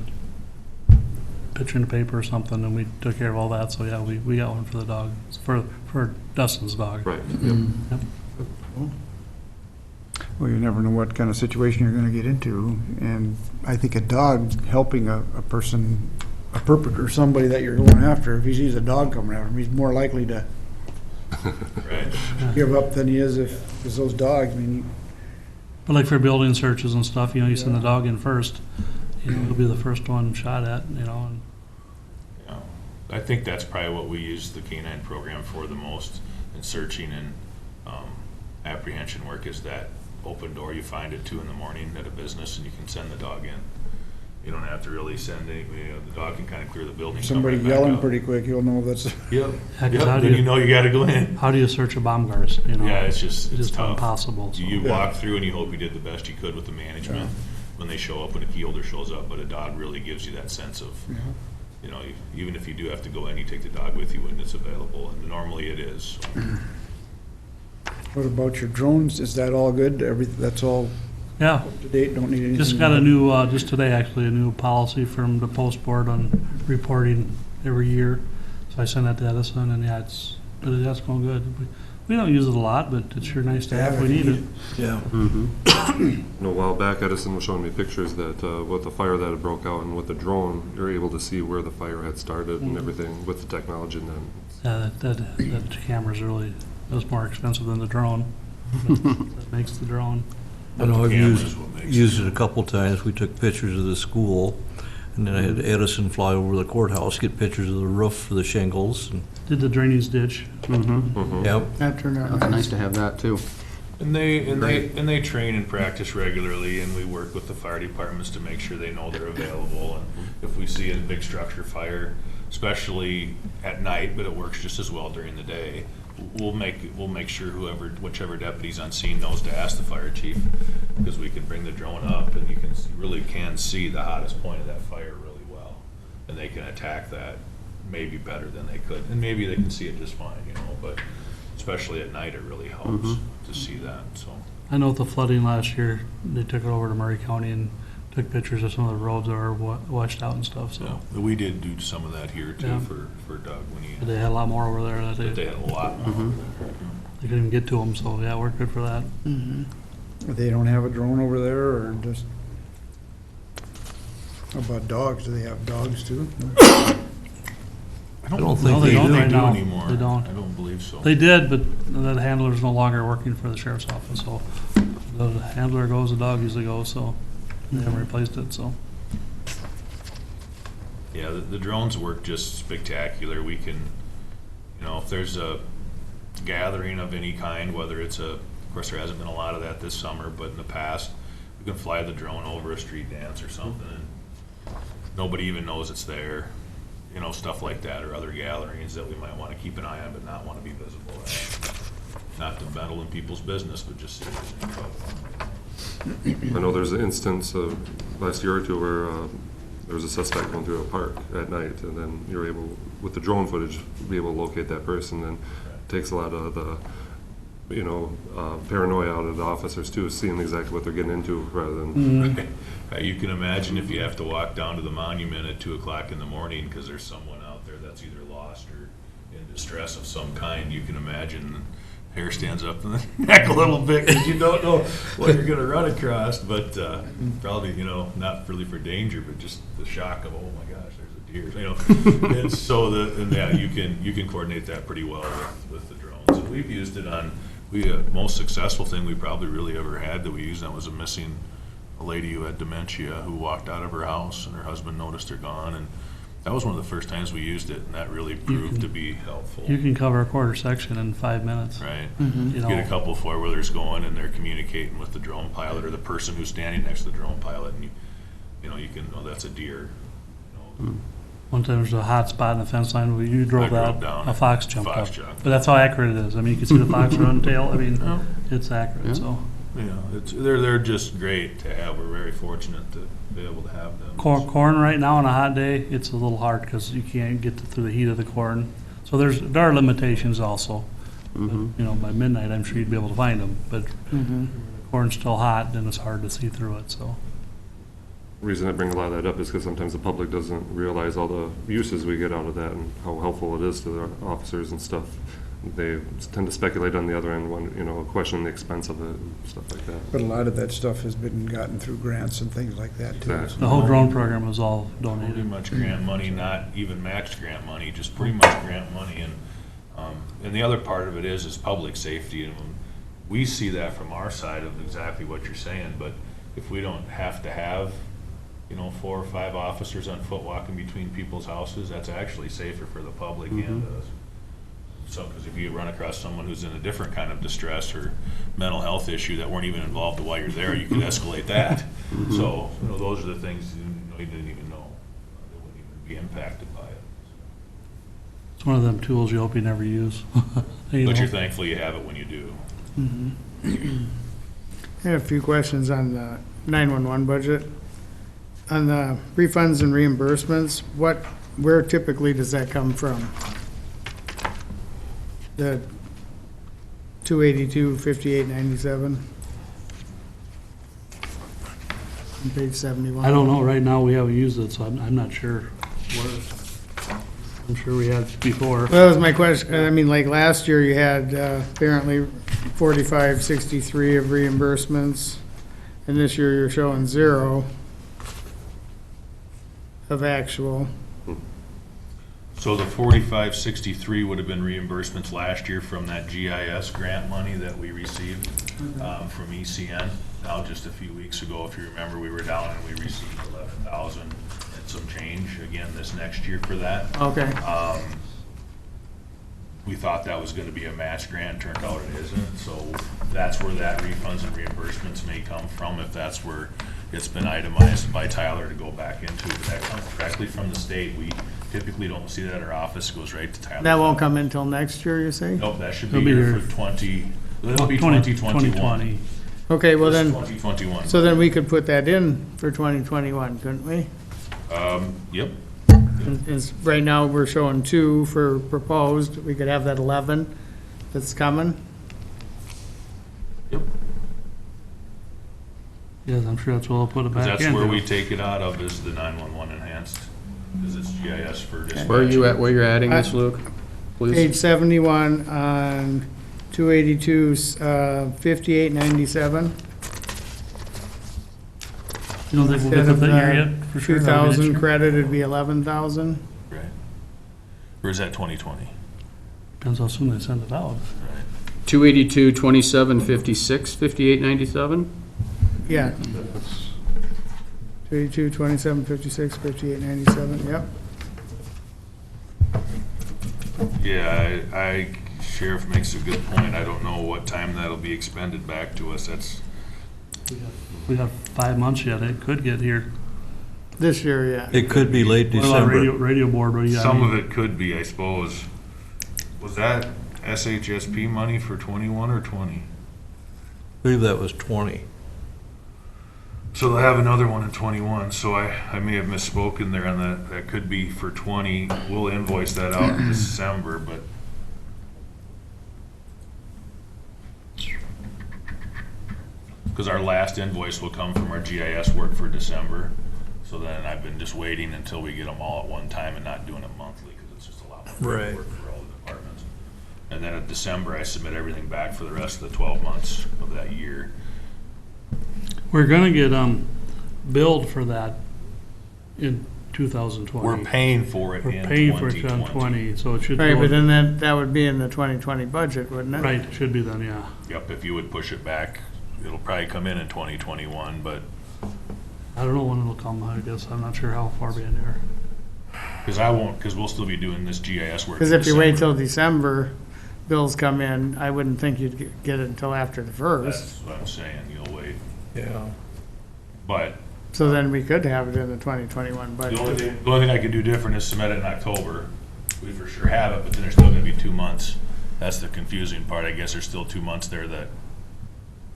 picture in the paper or something, and we took care of all that. So yeah, we got one for the dog, for Dustin's dog. Right, yep. Yep. Well, you never know what kind of situation you're gonna get into, and I think a dog helping a person, a perpetrator, somebody that you're going after, if he sees a dog coming after him, he's more likely to Right. give up than he is if it's those dogs. I mean, But like for building searches and stuff, you send the dog in first. It'll be the first one shot at. And Yeah. I think that's probably what we use the canine program for the most in searching and apprehension work, is that open door you find at 2 in the morning at a business, and you can send the dog in. You don't have to really send any, the dog can kind of clear the building. come somebody right back yelling out. pretty quick, you'll know that's, Yep, Yeah, 'cause yep, how do then you- you know you gotta go in. how do you search a bomb guards? Yeah, it's just tough. Impossible. So. You walk through and you hope you did the best you could with the management when they show up, when a key holder shows up, but a dog really gives you that sense of, you know, even if you do have to go in, you take the dog with you when it's available, and normally it is. So. what about your drones? Is that all good? That's all Yeah, up to date, don't need anything? just got a new, just today actually, a new policy from the post board on reporting every year. So I sent that to Edison, and yeah, that's going good. We don't use it a lot, but it's sure nice to have. We need it. Yeah. You know, a while back, Edison was showing me pictures that with the fire that had broke out and with the drone, you're able to see where the fire had started and everything with the technology. And then Yeah, that camera's really, that's more expensive than the drone. That makes the drone. I know I've Camera's what makes used it a couple times. We took pictures of the school, and then I had Edison fly over the courthouse, get pictures of the roof for the shingles. And, Did the drainage ditch. yep. That turned out That's nice. nice to have that too. And they train and practice regularly, and we work with the fire departments to make sure they know they're available. And if we see a big structure fire, especially at night, but it works just as well during the day, we'll make sure whichever deputy's on scene knows to ask the fire chief, because we can bring the drone up and you really can see the hottest point of that fire really well, and they can attack that maybe better than they could, and maybe they can see it just fine, but especially at night, it really helps to see that. So I know with the flooding last year, they took it over to Murray County and took pictures of some of the roads that were washed out and stuff, so. yeah, we did do some of that here too Yeah. for Doug when But they had a lot more over there that but they they had a lot more. couldn't even get to them, so yeah, we're good for that. They don't have a drone over there, or just, how about dogs? Do they have dogs too? I don't think No, they they don't do. right now. anymore. They don't. I don't believe so. They did, but that handler's no longer working for the sheriff's office, so the handler goes, the dog usually goes, so they haven't replaced it, so. Yeah, the drones work just spectacular. We can, if there's a gathering of any kind, whether it's of course there hasn't been a lot of that this summer, but in the past, we can fly the drone over a street dance or something, and nobody even knows it's there. Stuff like that, or other gatherings that we might want to keep an eye on, but not want to be visible at. Not to meddle in people's business, but just see I know there's an instance last year or two where there was a suspect going through a park at night, and then you're able, with the drone footage, be able to locate that person. And it takes a lot of the, paranoia out of the officers too, seeing exactly what they're getting into rather than. You can imagine if you have to walk down to the monument at 2 o'clock in the morning because there's someone out there that's either lost or in distress of some kind. You can imagine hair stands up in the neck a little bit because you don't know what you're going to run across. But probably, not really for danger, but just the shock of, oh my gosh, there's a deer. And so you can coordinate that pretty well with the drones. And we've used it on most successful thing we probably really ever had that we used on was a lady who had dementia who walked out of her house and her husband noticed her gone, and that was one of the first times we used it, and that really proved to be helpful. You can cover a quarter section in 5 minutes. Right. You know. Get a couple four-wheelers going, and they're communicating with the drone pilot or the person who's standing next to the drone pilot, and you can know that's a deer. One time there was a hot spot in the fence line where you drove I out, drove down a it. fox jumped Fox up. jumped. But that's how accurate it is. I mean, you can see the fox run tail. I mean, it's accurate, so. They're just great to have. We're very fortunate to be able to have them. Corn right now on a hot day, it's a little hard because you can't get through the heat of the corn. So there are limitations also. But, by midnight, I'm sure you'd be able to find them. But when the corn's still hot, then it's hard to see through it, so. Reason I bring a lot of that up is because sometimes the public doesn't realize all the uses we get out of that and how helpful it is to the officers and stuff. They tend to speculate on the other end when, question the expense of it and stuff like that. But a lot of that stuff has been gotten through grants and things like that too. Exactly. The whole drone program was all Pretty donated. much grant money, not even matched grant money, just pretty much grant money. And the other part of it is public safety. And we see that from our side of exactly what you're saying. But if we don't have to have 4 or 5 officers on foot walking between people's houses, that's actually safer for the public and us. So, because if you run across someone who's in a different kind of distress or mental health issue that weren't even involved while you're there, you could escalate that. So, those are the things you didn't even know. They wouldn't even be impacted by it. It's one of them tools you hope you never use. But you're thankful you have it when you do. I have a few questions on the 911 budget. On the refunds and reimbursements, where typically does that come from? The 282, 5897? On page 71. I don't know. Right now, we haven't used it, so I'm not sure where. I'm sure we had before. Well, that was my question. I mean, like last year, you had apparently 4563 of reimbursements, and this year you're showing 0 of actual. So the 4563 would have been reimbursements last year from that GIS grant money that we received from ECN. Now, just a few weeks ago, if you remember, we were down and we received 11,000 and some change again this next year for that. Okay. We thought that was going to be a match grant. Turned out it isn't. So that's where that refunds and reimbursements may come from, if that's where it's been itemized by Tyler to go back into. But that comes directly from the state. We typically don't see that at our office. It goes right to Tyler. That won't come in until next year, you say? Nope, that should be It'll be here here. for 2021. 2020. Okay, well then, 2021. so then we could put that in for 2021, couldn't we? Yep. Right now, we're showing 2 for proposed. We could have that 11 that's coming. Yep. Yes, I'm sure that's where we'll put it 'Cause back in. that's where we take it out of, is the 911 enhanced, because it's GIS for dispatch. Where are you at, where you're adding this, Luke? Page Please. 71 on 282, 5897. You don't think we'll get Instead the of thing here the yet? For sure. 2,000 credit, it'd be 11,000. Right. Or is that 2020? Depends how soon they send it out. 282, 27, 56, 58, 97? Yeah. 282, 27, 56, 58, 97, yep. Yeah, Sheriff makes a good point. I don't know what time that'll be expended back to us. That's, We got 5 months yet. It could get here. This year, yeah. It could be late What about December. radio board? What do you got? some of it could be, I suppose. Was that SHSP money for 21 or 20? I believe that was 20. So they'll have another one in 21, so I may have misspoken there on that. That could be for 20. We'll invoice that out in December, but because our last invoice will come from our GIS work for December. So then I've been just waiting until we get them all at one time and not doing it monthly, because it's just a lot more Right. work for all the departments. And then in December, I submit everything back for the rest of the 12 months of that year. We're gonna get, billed for that in 2020. We're paying for it We're in paying for it in 2020. 20, so it should Right, go, but then that would be in the 2020 budget, wouldn't it? right, it should be then, yeah. Yep, if you would push it back, it'll probably come in 2021, but, I don't know when it'll come, I guess, I'm not sure how far behind they are. because we'll still be doing this GIS work. Because in if you wait December. till December, bills come in, I wouldn't think you'd get it until after the first. That's what I'm saying, you'll wait. Yeah. But So then we could have it in the 2021 the only budget. thing I could do different is submit it in October. We for sure have it, but then there's still gonna be 2 months. That's the confusing part. I guess there's still 2 months there that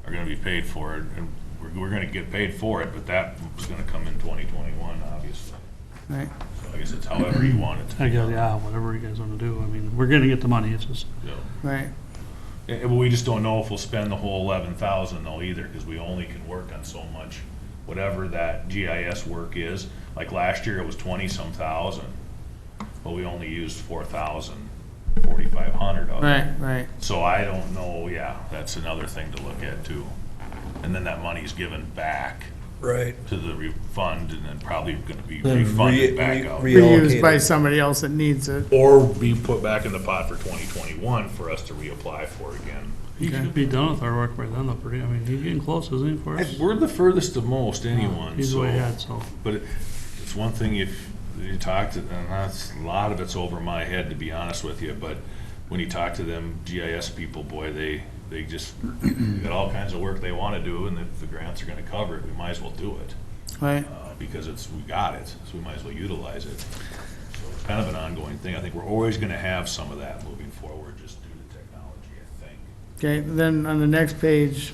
are gonna be paid for it, and we're gonna get paid for it, but that is gonna come in 2021, obviously. Right. So I guess it's however you want it to I be guess, done. yeah, whatever you guys wanna do, I mean, we're gonna get the money, it's just, Yeah. Right. But we just don't know if we'll spend the whole 11,000 though either, because we only can work on so much. Whatever that GIS work is, like last year it was 20-some thousand, but we only used 4,500 of it. Right, right. So I don't know, yeah, that's another thing to look at too. And then that money's given back Right. to the fund and then probably gonna be Then refunded back out. Reused by somebody else that needs it. Or be put back in the pot for 2021 for us to reapply for again. he should be done with our work by then, though, pretty, I mean, he's getting close, isn't he, for us? We're the furthest of most anyone, He's so. way ahead, so. But it's one thing if you talk to, and that's, a lot of it's over my head, to be honest with you, but when you talk to them GIS people, boy, they just, they got all kinds of work they want to do, and if the grants are gonna cover it, we might as well do it. Right. Because we got it, so we might as well utilize it. So it's kind of an ongoing thing. I think we're always gonna have some of that moving forward, just due to technology, I think. Okay, then on the next page,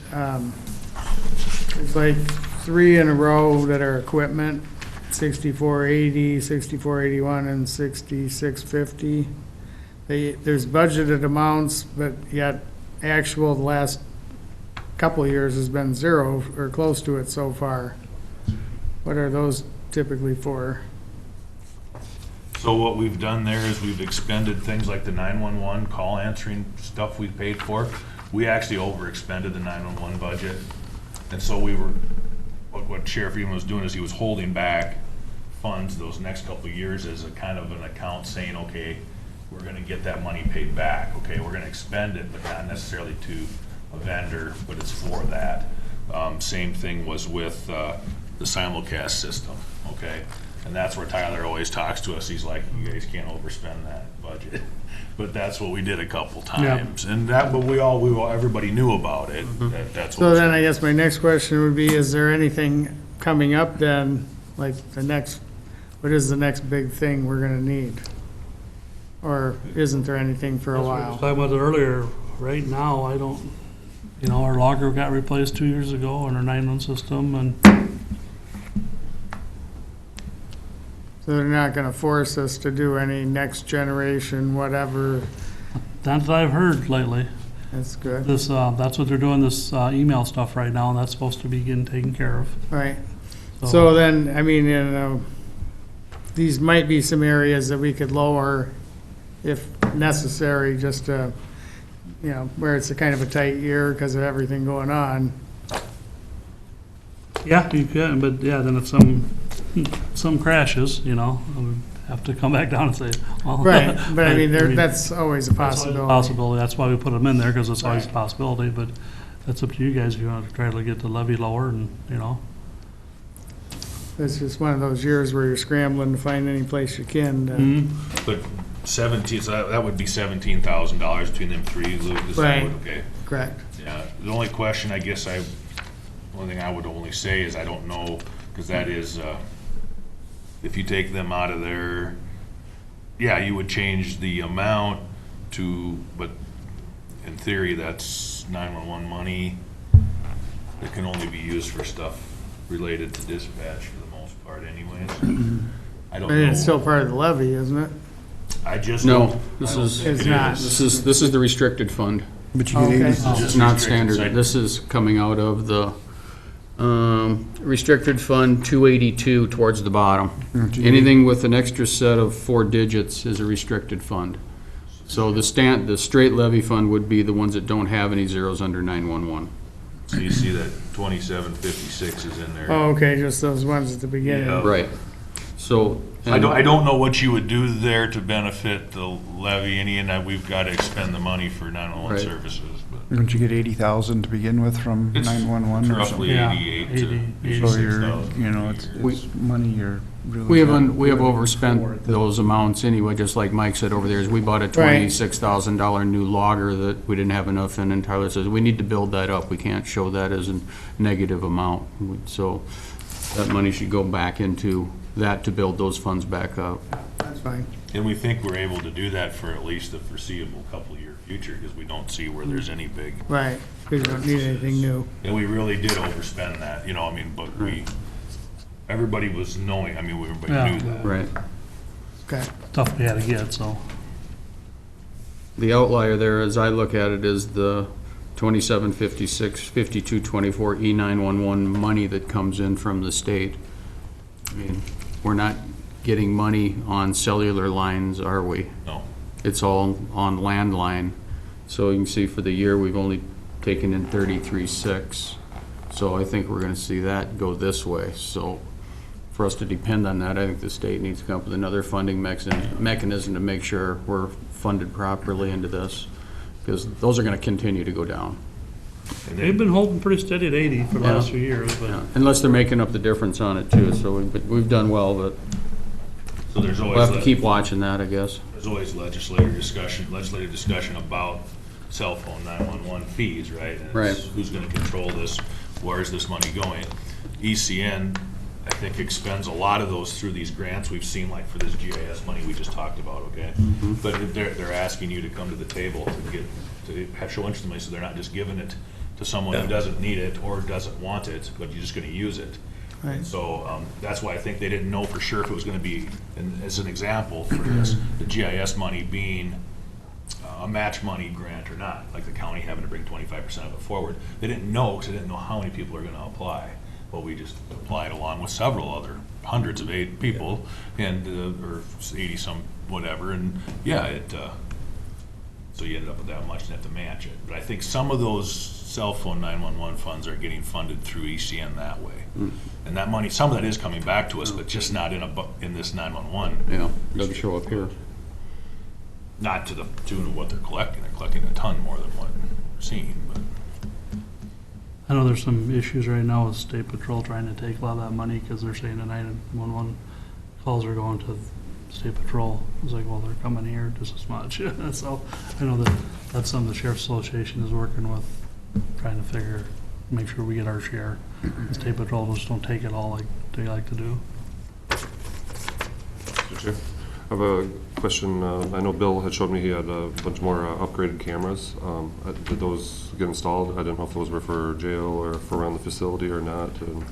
it's like 3 in a row that are equipment, 6480, 6481, and 6650. There's budgeted amounts, but yet actual the last couple of years has been 0 or close to it so far. What are those typically for? So what we've done there is we've expended things like the 911 call answering stuff we paid for. We actually overexpended the 911 budget. And so what Sheriff Egan was doing is he was holding back funds those next couple of years as a kind of an account saying, okay, we're gonna get that money paid back. Okay, we're gonna expend it, but not necessarily to a vendor, but it's for that. Same thing was with the simulcast system, okay? And that's where Tyler always talks to us. He's like, you guys can't overspend that budget. But that's what we did a couple times. And that, but everybody knew about it. That's So what, then I guess my next question would be, is there anything coming up then, like what is the next big thing we're gonna need? Or isn't there anything for a That's what I was while? talking about earlier, right now, I don't, our logger got replaced 2 years ago on our 911 system, and So they're not gonna force us to do any next generation, whatever, that's what I've heard lately. that's good, This, that's what they're doing, this email stuff right now, and that's supposed to be getting taken care of. right? So then, I mean, these might be some areas that we could lower if necessary, just to, where it's a kind of a tight year because of everything going on. Yeah, you can, but yeah, then if some crashes, I would have to come back down and say, well. Right, but I mean, that's always a That's always a possibility. possibility, that's why we put them in there, because it's always a Right. possibility, but that's up to you guys if you want to try to get the levy lower and, It's just one of those years where you're scrambling to find any place you can. but 17, so that would be $17,000 between them three, Luke, is that Right. what- okay. Correct. Yeah, the only question, I guess one thing I would only say is I don't know, because that is, if you take them out of there, yeah, you would change the amount but in theory, that's 911 money that can only be used for stuff related to dispatch for the most part anyways. I don't But know. it's still part of the levy, isn't it? I just. No, this I don't is- think It's it not. is. This is the restricted fund. But you get Okay. 80, This is It's not restricted standard. site. This is coming out of the restricted fund 282 towards the bottom. Anything with an extra set of 4 digits is a restricted fund. So the straight levy fund would be the ones that don't have any zeros under 911. So you see that 2756 is in there. Oh, okay, just those ones at the beginning. Yeah. Right. So. I don't know what you would do there to benefit the levy, and we've got to expend the money for 911 Right. services, but Don't you get 80,000 to begin with from it's 911 or something? roughly Yeah, 88 to 80, So you're, 86,000. you know, it's money you're really. We not have doing overspent for it. those amounts anyway, just like Mike said over there, is we bought a Right. $26,000 new logger that we didn't have enough in, and Tyler says, we need to build that up. We can't show that as a negative amount. So that money should go back into that to build those funds back up. That's fine. And we think we're able to do that for at least the foreseeable couple of year future, because we don't see where there's any big, Right, we don't need anything new. and we really did overspend that, but everybody was knowing, everybody Yeah. knew that. Right. Okay. Stuff we had to get, so. The outlier there, as I look at it, is the 2756, 5224 E911 money that comes in from the state. I mean, we're not getting money on cellular lines, are we? No. It's all on landline. So you can see for the year, we've only taken in 33.6. So I think we're gonna see that go this way. So for us to depend on that, I think the state needs to come up with another funding mechanism to make sure we're funded properly into this, because those are gonna continue to go down. And They've then, been holding pretty steady at 80 for the Yeah. last few years, but. Yeah, unless they're making up the difference on it too. So we've done well, but so there's we'll have to always, keep watching that, I guess. there's always legislative discussion about cell phone 911 fees, right? And it's Right. Who's gonna control this? Where's this money going? ECN, I think, expends a lot of those through these grants we've seen, like for this GIS money we just talked about, okay? But they're asking you to come to the table to have show interest in money, so they're not just giving it to someone who doesn't need it or doesn't want it, but you're just gonna use it. Right. And so, that's why I think they didn't know for sure if it was gonna be, and as an example for this, the GIS money being a match money grant or not, like the county having to bring 25% of it forward. They didn't know, because they didn't know how many people are gonna apply. Well, we just applied along with several other hundreds of people, and, or 80 some, whatever, and yeah, so you ended up with that much and have to match it. But I think some of those cell phone 911 funds are getting funded through ECN that way. And that money, some of that is coming back to us, but just not in this 911. Yeah, doesn't show up here. Not to the tune of what they're collecting. They're collecting a ton more than what we're seeing, but. I know there's some issues right now with State Patrol trying to take a lot of that money because they're saying the 911 calls are going to State Patrol. It's like, well, they're coming here just as much. So I know that's something the Sheriff's Association is working with, trying to make sure we get our share. The State Patrol just don't take it all like they like to do. Mr. Chair, I have a question. I know Bill had showed me he had a bunch more upgraded cameras. Did those get installed? I didn't know if those were for jail or for around the facility or not. And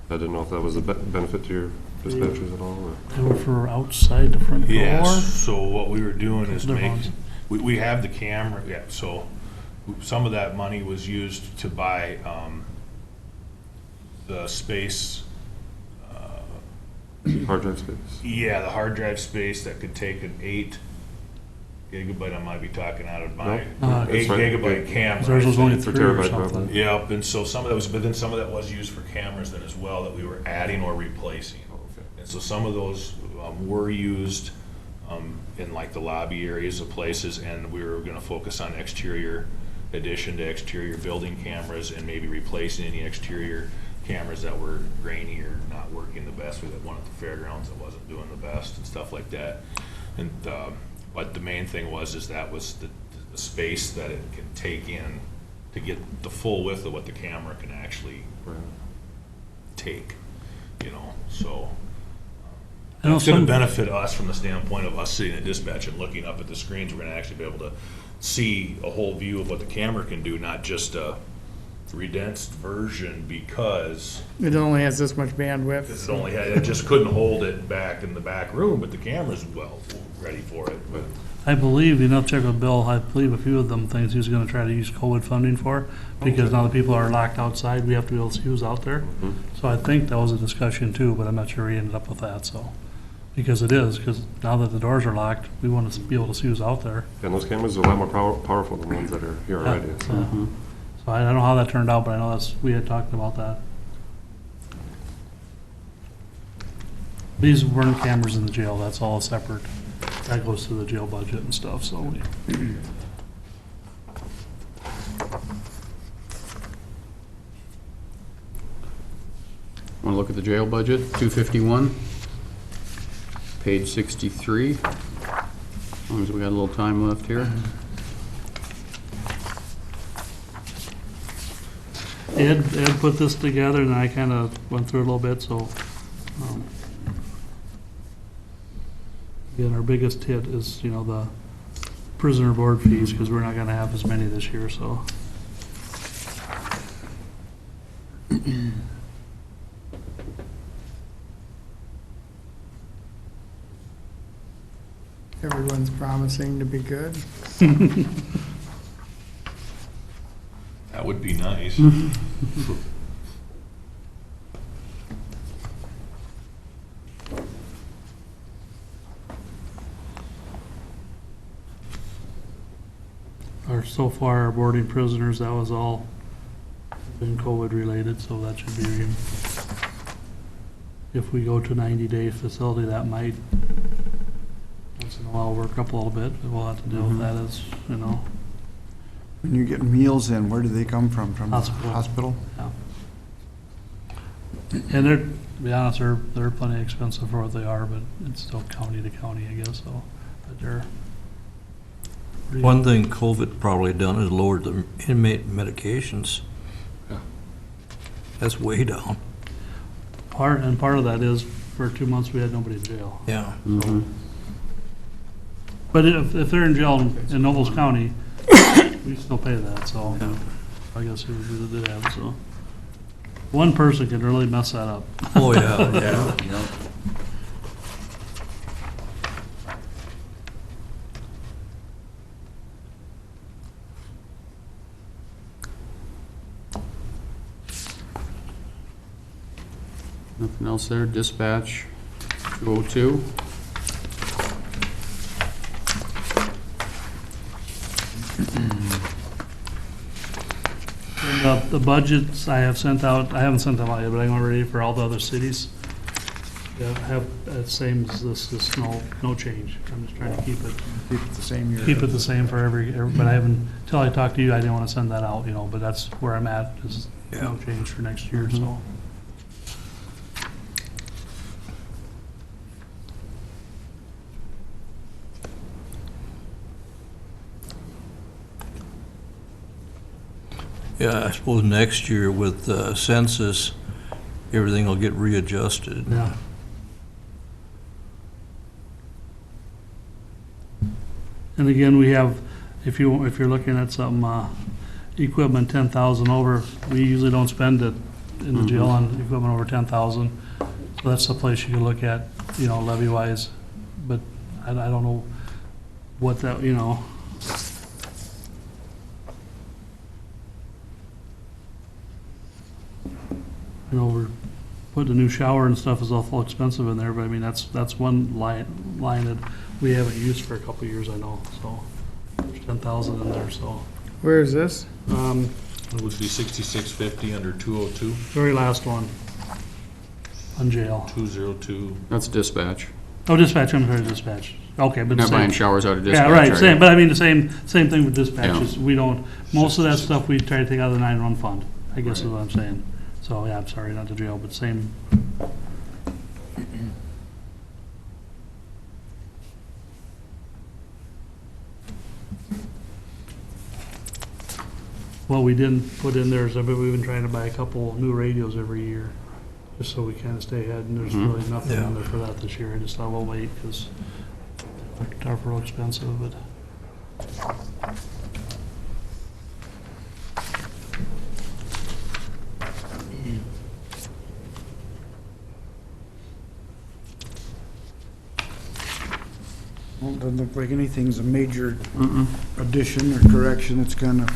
I didn't know if that was a benefit to your dispatchers at all. Or. They were for outside the front door. Yes, so what we were doing is They're ones. we have the camera, yeah, so some of that money was used to buy, the space, Hard drive space. yeah, the hard drive space that could take an 8 gigabyte, I might be talking out of my, No. 8 That's fine. gigabyte camera. Theirs was only For 3 or terabyte, something. probably. Yep, and so some of that was, but then some of that was used for cameras then as well, that we were adding or replacing. Okay. And so some of those were used in like the lobby areas of places, and we were gonna focus on exterior addition to exterior building cameras and maybe replacing any exterior cameras that were grainy or not working the best. We had one at the fairgrounds that wasn't doing the best and stuff like that. And but the main thing was that was the space that it can take in to get the full width of what the camera can actually Right. take, so. I know It's gonna some, benefit us from the standpoint of us sitting at dispatch and looking up at the screens. We're gonna actually be able to see a whole view of what the camera can do, not just a redensed version, because It only has this much bandwidth. it just couldn't hold it back in the back room, but the camera's well ready for it. But I believe, check with Bill, I believe a few of them things he was gonna try to use COVID funding for, because now the people are locked outside, we have to be able to see who's out there. So I think that was a discussion too, but I'm not sure he ended up with that, so. Because it is, because now that the doors are locked, we want to be able to see who's out there. And those cameras are a lot more powerful than the ones that are here already. So. Yeah. So I don't know how that turned out, but I know we had talked about that. These weren't cameras in the jail, that's all separate. That goes to the jail budget and stuff, so we. Want to look at the jail budget, 251, page 63. As long as we got a little time left here. Ed put this together, and I kind of went through it a little bit, so. Again, our biggest hit is, the prisoner board fees, because we're not going to have as many this year, so. Everyone's promising to be good. That would be nice. So far, our boarding prisoners, that was all been COVID related, so that should be, if we go to 90-day facility, that might, once in a while, work up a little bit, but we'll have to deal with that as, When you get meals in, where do they come from? From the Hospital. hospital? yeah. And they're, to be honest, they're plenty expensive for what they are, but it's still county to county, I guess, so, but they're. One thing COVID probably done is lowered the inmate medications. Yeah. That's way down. Part of that is, for 2 months, we had nobody in jail. Yeah. But if they're in jail in Nobles County, we still pay that, so I guess it would be the day, so. One person can really mess that up. Oh, yeah. Nothing else there, dispatch, 202. And the budgets I have sent out, I haven't sent them out yet, but I'm already for all the other cities. Yeah, have the same as this, no change. I'm just trying to keep it The same year. keep it the same for every, but I haven't, until I talked to you, I didn't want to send that out, but that's where I'm at, is no change for next year, so. Yeah, I suppose next year with census, everything will get readjusted. Yeah. And again, we have, if you're looking at some equipment 10,000 over, we usually don't spend it in the jail on equipment over 10,000. So that's the place you can look at, levy wise. But I don't know what that, we're putting a new shower and stuff is awful expensive in there, but I mean, that's one line that we haven't used for a couple of years, I know, so there's 10,000 in there, so. Where is this? It would be 6650 under 202, Very last one, on jail. 202. That's dispatch. Oh, dispatch, I'm sorry, dispatch. Okay, but Not buying same. showers out of dispatch. Yeah, right, are same, you? but I mean, the same thing with dispatch, Yeah. is we don't, most of that stuff we try to take out of the 911 fund, I guess is what I'm saying. So, yeah, I'm sorry, not the jail, but same. What we didn't put in there is, we've been trying to buy a couple new radios every year, just so we kind of stay ahead, and there's really nothing in there for that this year. I just thought, we'll wait, because they're real expensive, but. Well, it doesn't look like anything's a major addition or correction. It's kind of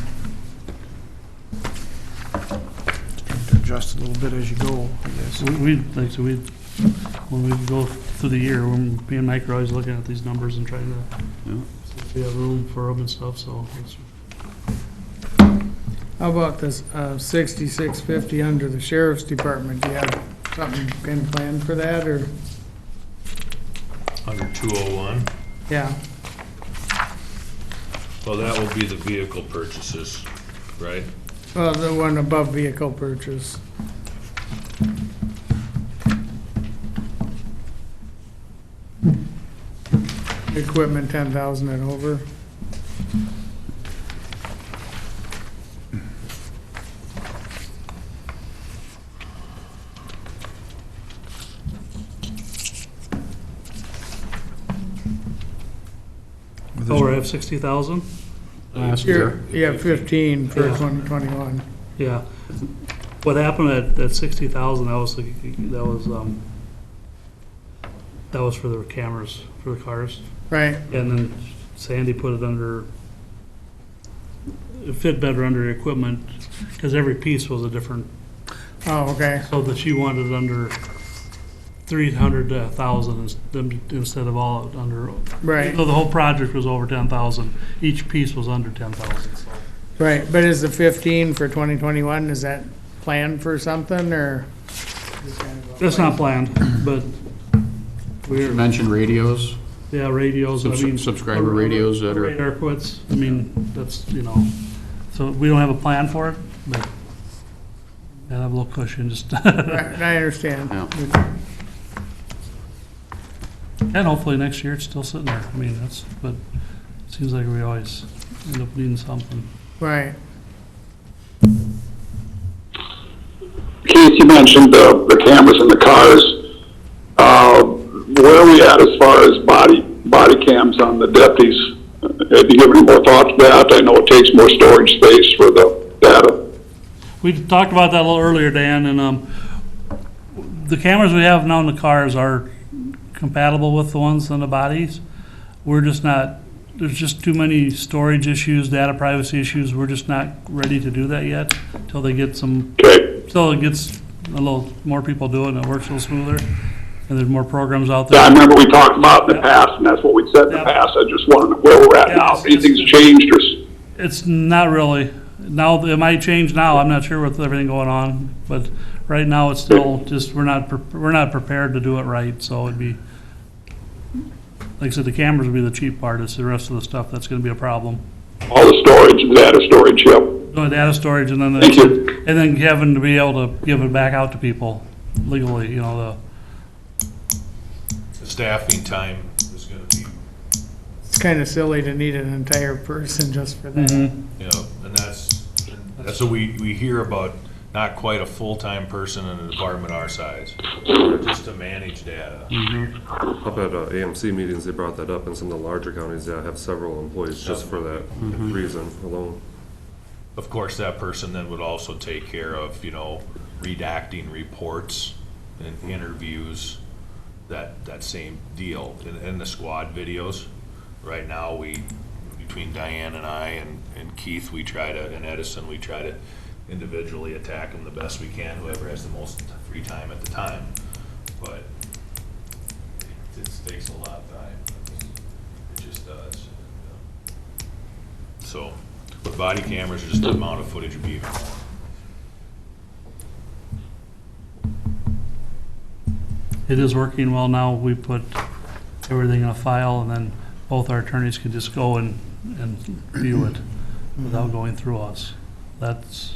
adjust a little bit as you go, I guess. We, like, so we when we go through the year, when me and Mike are always looking at these numbers and trying to Yeah. see if we have room for them and stuff, so. How about this, 6650 under the sheriff's department? Do you have something kind of planned for that, or? Under 201, Yeah, well, that will be the vehicle purchases, right? well, the one above vehicle purchase. Equipment 10,000 and over. Oh, we have 60,000? Last Here, year. you have 15 for Yeah. 2021. Yeah. What happened at 60,000, that was for the cameras, for the cars. Right, And then Sandy put it under, it fit better under equipment, because every piece was a different, oh, okay, so that she wanted it under 300 to 1,000 instead of all under. right, So the whole project was over 10,000. Each piece was under 10,000, so. right. But is the 15 for 2021, is that planned for something, or? That's not planned, but You we're, mentioned radios. yeah, radios, I mean. Subscriber radios that are- Radar quits, I mean, that's, so we don't have a plan for it, but gotta have a little cushion, just. Right, I understand. Yeah. And hopefully next year it's still sitting there. I mean, but it seems like we always end up needing something. Right, Keith, you mentioned the cameras in the cars. Where are we at as far as body cams on the deputies? Have you given any more thought to that? I know it takes more storage space for the data. We talked about that a little earlier, Dan, and the cameras we have now in the cars are compatible with the ones on the bodies. We're just not, there's just too many storage issues, data privacy issues. We're just not ready to do that yet until they get Okay. till it gets a little more people do it and it works a little smoother. And there's more programs out Yeah, I there. remember we talked about in the Yeah. past, and that's what we said in the Yeah. past. I just want to know where we're at Yeah, now. it's- If anything's changed or, It's not really. Now, it might change now. I'm not sure with everything going on, but right now it's still just, we're not prepared to do it right, so it'd be, like I said, the cameras would be the cheap part. It's the rest of the stuff that's gonna be a problem. all the storage, the data storage, yep. Doing data storage and then, Thank you. and then having to be able to give it back out to people legally, The staffing time is gonna be, it's kind of silly to need an entire person just for that. you know, and that's what we hear about, not quite a full-time person in a department our size, just to manage data. Up at AMC meetings, they brought that up, and some of the larger counties, yeah, have several employees just for that reason alone. Of course, that person then would also take care of, redacting reports and interviews, that same deal. In the squad videos, right now, between Diane and I and Keith, and Edison, we try to individually attack them the best we can, whoever has the most free time at the time. But it takes a lot of time. It just does. So, with body cameras, just the amount of footage would be even more. It is working well now. We put everything in a file and then both our attorneys can just go and view it without going through us. That's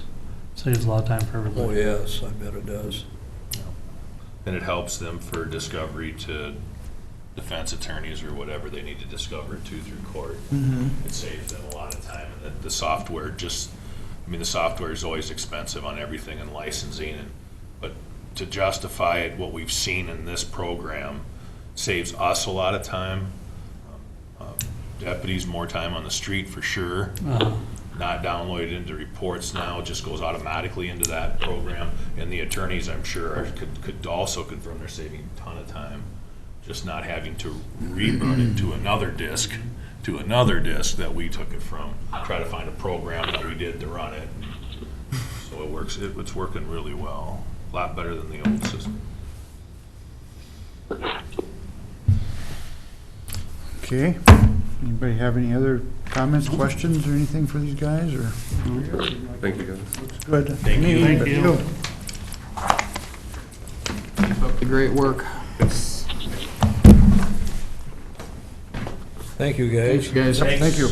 saves a lot of time for Oh, everybody. yes, I bet it does. And it helps them for discovery to defense attorneys or whatever they need to discover it to through court. It saves them a lot of time. And the software the software is always expensive on everything and licensing, but to justify it, what we've seen in this program saves us a lot of time. Deputies, more time on the street for sure. Not downloaded into reports now, it just goes automatically into that program. And the attorneys, I'm sure, could also confirm they're saving a ton of time, just not having to rerun it to another disk that we took it from. Try to find a program that we did to run it. So it works, it's working really well, a lot better than the old system. Okay. Anybody have any other comments, questions, or anything for these guys, or? Thank you, guys. Looks good. Thank you. Thank you. Keep up the great work. Thank you, guys. Guys, Thank you.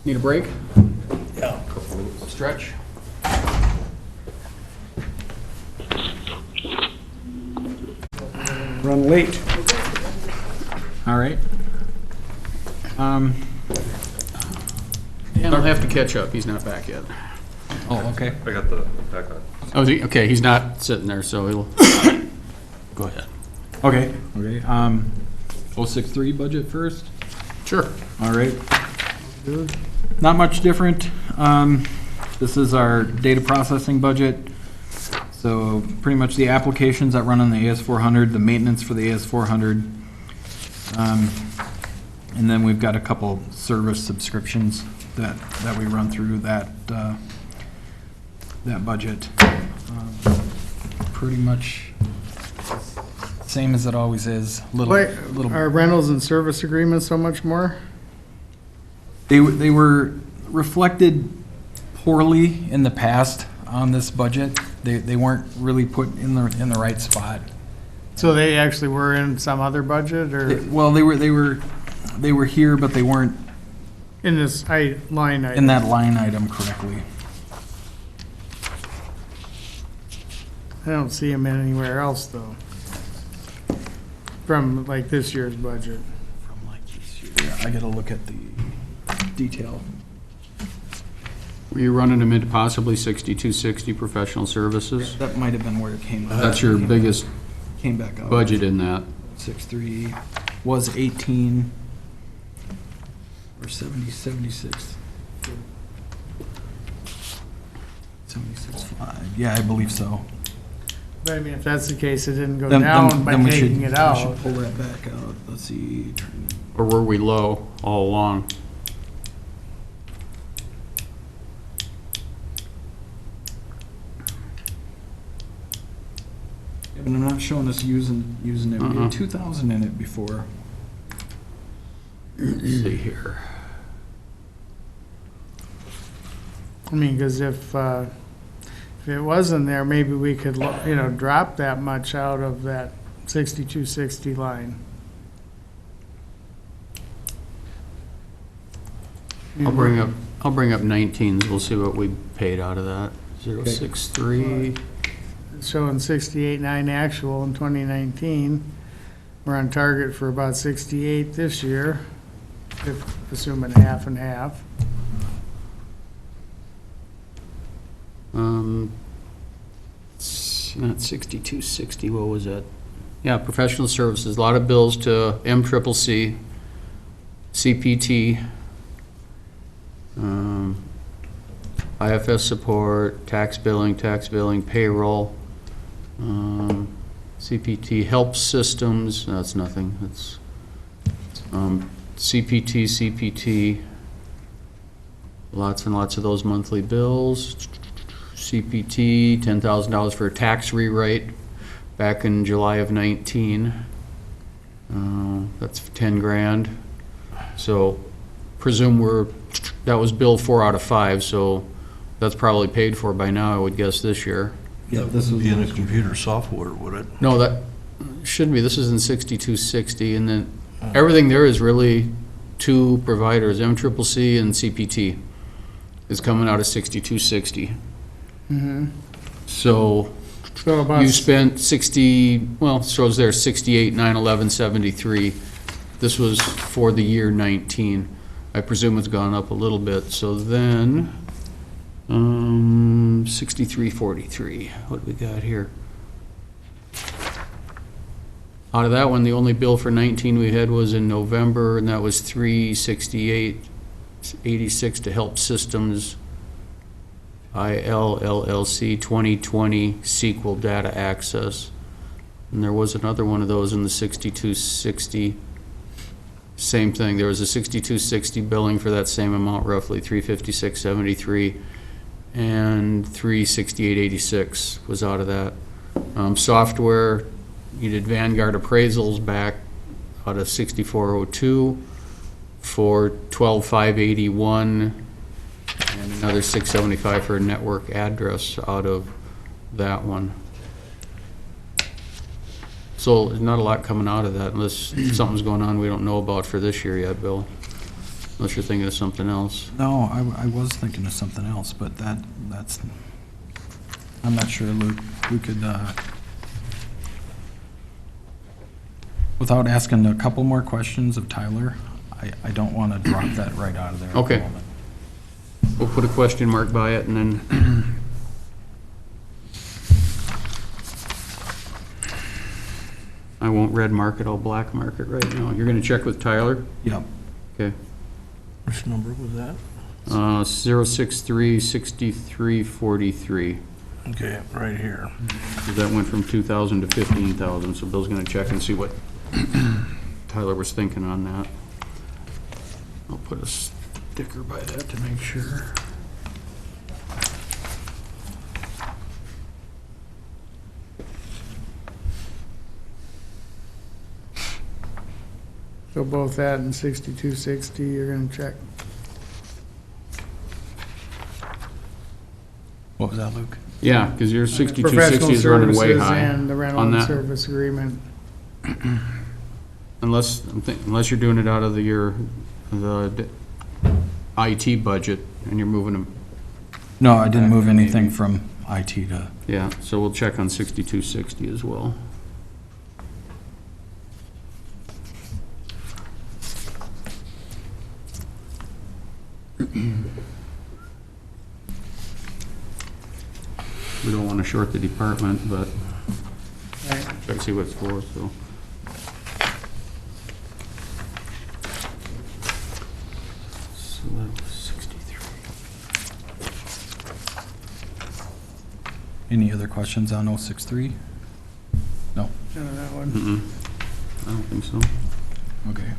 need a break? Yeah. Stretch? Run late. All right. Dan will have to catch up, he's not back yet. Oh, okay. I got the back on. Oh, is he? Okay, he's not sitting there, so he'll, go ahead. Okay. 063 budget first. Sure. All right. Not much different. This is our data processing budget. So pretty much the applications that run on the AS400, the maintenance for the AS400. And then we've got a couple service subscriptions that we run through that budget. Pretty much same as it always is. Little. Are rentals and service agreements so much more? They were reflected poorly in the past on this budget. They weren't really put in the right spot. So they actually were in some other budget, or Well, they were here, but they weren't in this line item? in that line item correctly. I don't see them anywhere else, though. From like this year's budget. From like this year. Yeah, I gotta look at the detail. Were you running them into possibly 6260 professional services? That might have been where it came. That's your biggest Came back up. budget in that. 6.3 was 18 or 76. 76.5. Yeah, I believe so. But I mean, if that's the case, it didn't go Then- down by then we taking should- it we out. should pull that back out. Let's see. Or were we low all along? Yeah, but I'm not showing us using it. We had 2,000 in it before. Let's see here. I mean, because if it wasn't there, maybe we could, drop that much out of that 6260 line. I'll bring up 19s, we'll see what we paid out of that. 063, Showing 68.9 actual in 2019. We're on target for about 68 this year, assuming half and half. Not 6260, what was that? Yeah, professional services, a lot of bills to MCCC, CPT, IFS support, tax billing, payroll, CPT, help systems, that's nothing, that's, CPT, lots and lots of those monthly bills. CPT, $10,000 for a tax rewrite back in July of 19. That's 10 grand. So presume that was bill 4 out of 5, so that's probably paid for by now, I would guess, this year. Yeah, this would be in a computer software, would it? No, that shouldn't be. This is in 6260, and then everything there is really two providers, MCCC and CPT, is coming out of 6260. So So about you spent 60, well, it shows there 68, 911, 73. This was for the year 19. I presume it's gone up a little bit. So then, 6343. What do we got here? Out of that one, the only bill for 19 we had was in November, and that was 368.86 to Help Systems ILLC 2020 SQL data access. And there was another one of those in the 6260. Same thing, there was a 6260 billing for that same amount, roughly 356.73. and 368.86 was out of that. Software, you did Vanguard appraisals back out of 6402 for 12,581, and another 675 for a network address out of that one. So there's not a lot coming out of that unless something's going on we don't know about for this year yet, Bill. Unless you're thinking of something else. No, I was thinking of something else, but that's, I'm not sure, Luke. We could, without asking a couple more questions of Tyler, I don't want to drop that right out of there at the Okay. moment. We'll put a question mark by it and then. I won't red mark it, I'll black mark it right now. You're gonna check with Tyler? Yep. Okay. Which number was that? 063-6343. Okay, right here. That went from 2,000 to 15,000, so Bill's gonna check and see what Tyler was thinking on that. I'll put a sticker by that to make sure. So both that and 6260, you're gonna check. What was that, Luke? Yeah, because your 6260 Professional is running way services high and the rental on and that. service agreement. Unless, unless you're doing it out of the IT budget and you're moving them. No, I didn't move anything from IT to, Yeah, so we'll check on 6260 as well. We don't want to short the department, but Right. check to see what it's for, so. So that was 63. any other questions on 063? No? None of that one. Mm-mm. I don't think so. Okay.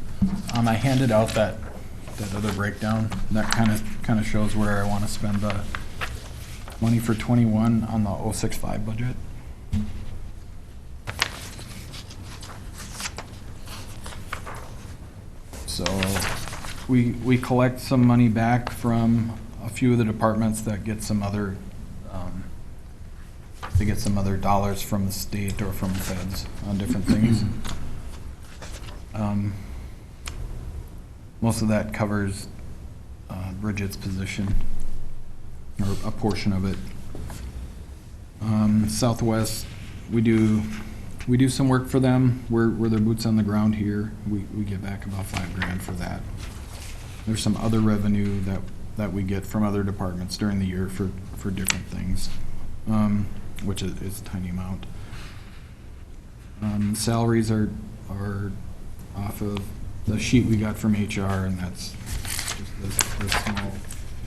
I handed out that other breakdown. That kind of shows where I want to spend the money for 21 on the 065 budget. So we collect some money back from a few of the departments that get some other, they get some other dollars from the state or from the feds on different things. Most of that covers Bridget's position, or a portion of it. Southwest, we do some work for them. We're their boots on the ground here. We get back about $5,000 for that. There's some other revenue that we get from other departments during the year for different things, which is a tiny amount. Salaries are off of the sheet we got from HR, and that's just the small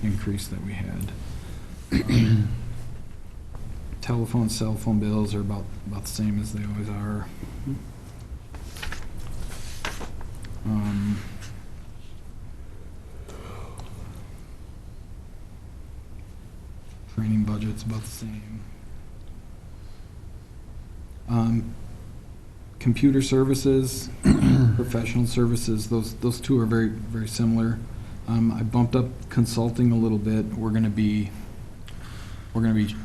increase that we had. Telephone, cell phone bills are about the same as they always are. Training budget's about the same. Computer services, professional services, those two are very, very similar. I bumped up consulting a little bit. We're gonna be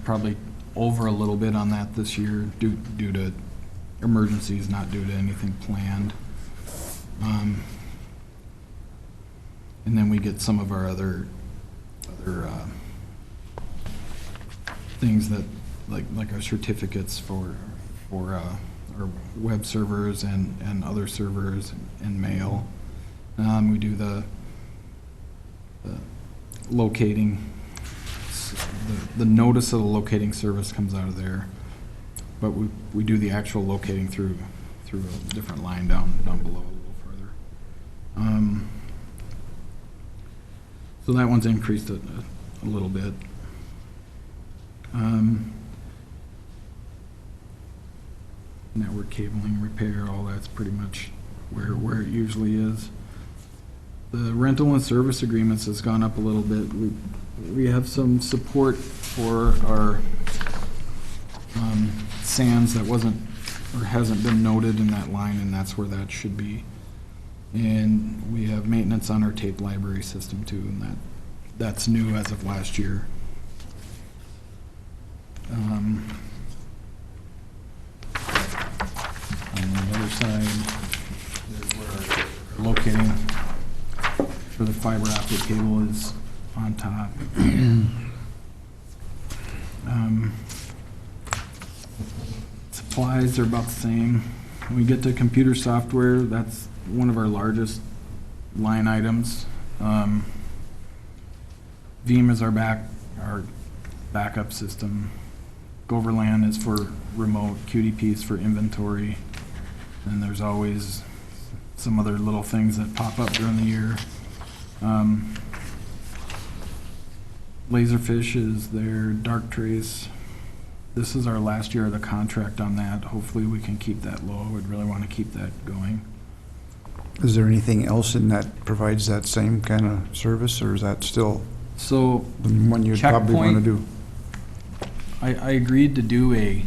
probably over a little bit on that this year due to emergencies, not due to anything planned. And then we get some of our other things that, like our certificates for our web servers and other servers and mail. We do the locating, the notice of the locating service comes out of there, but we do the actual locating through a different line down below a little further. So that one's increased a little bit. Network cabling repair, all that's pretty much where it usually is. The rental and service agreements has gone up a little bit. we have some support for our sands that wasn't, or hasn't been noted in that line, and that's where that should be. And we have maintenance on our tape library system too, and that's new as of last year. On the other side, there's where our locating for the fiber optic cable is on top. Supplies are about the same. When we get to computer software, that's one of our largest line items. Veeam is our backup system. Goverlan is for remote, QDP is for inventory, and there's always some other little things that pop up during the year. Laserfish is there, Dark Trace. This is our last year of the contract on that. Hopefully we can keep that low. We'd really want to keep that going. Is there anything else in that provides that same kind of service, or is that still So the one you'd probably want to Checkpoint. do? I agreed to do a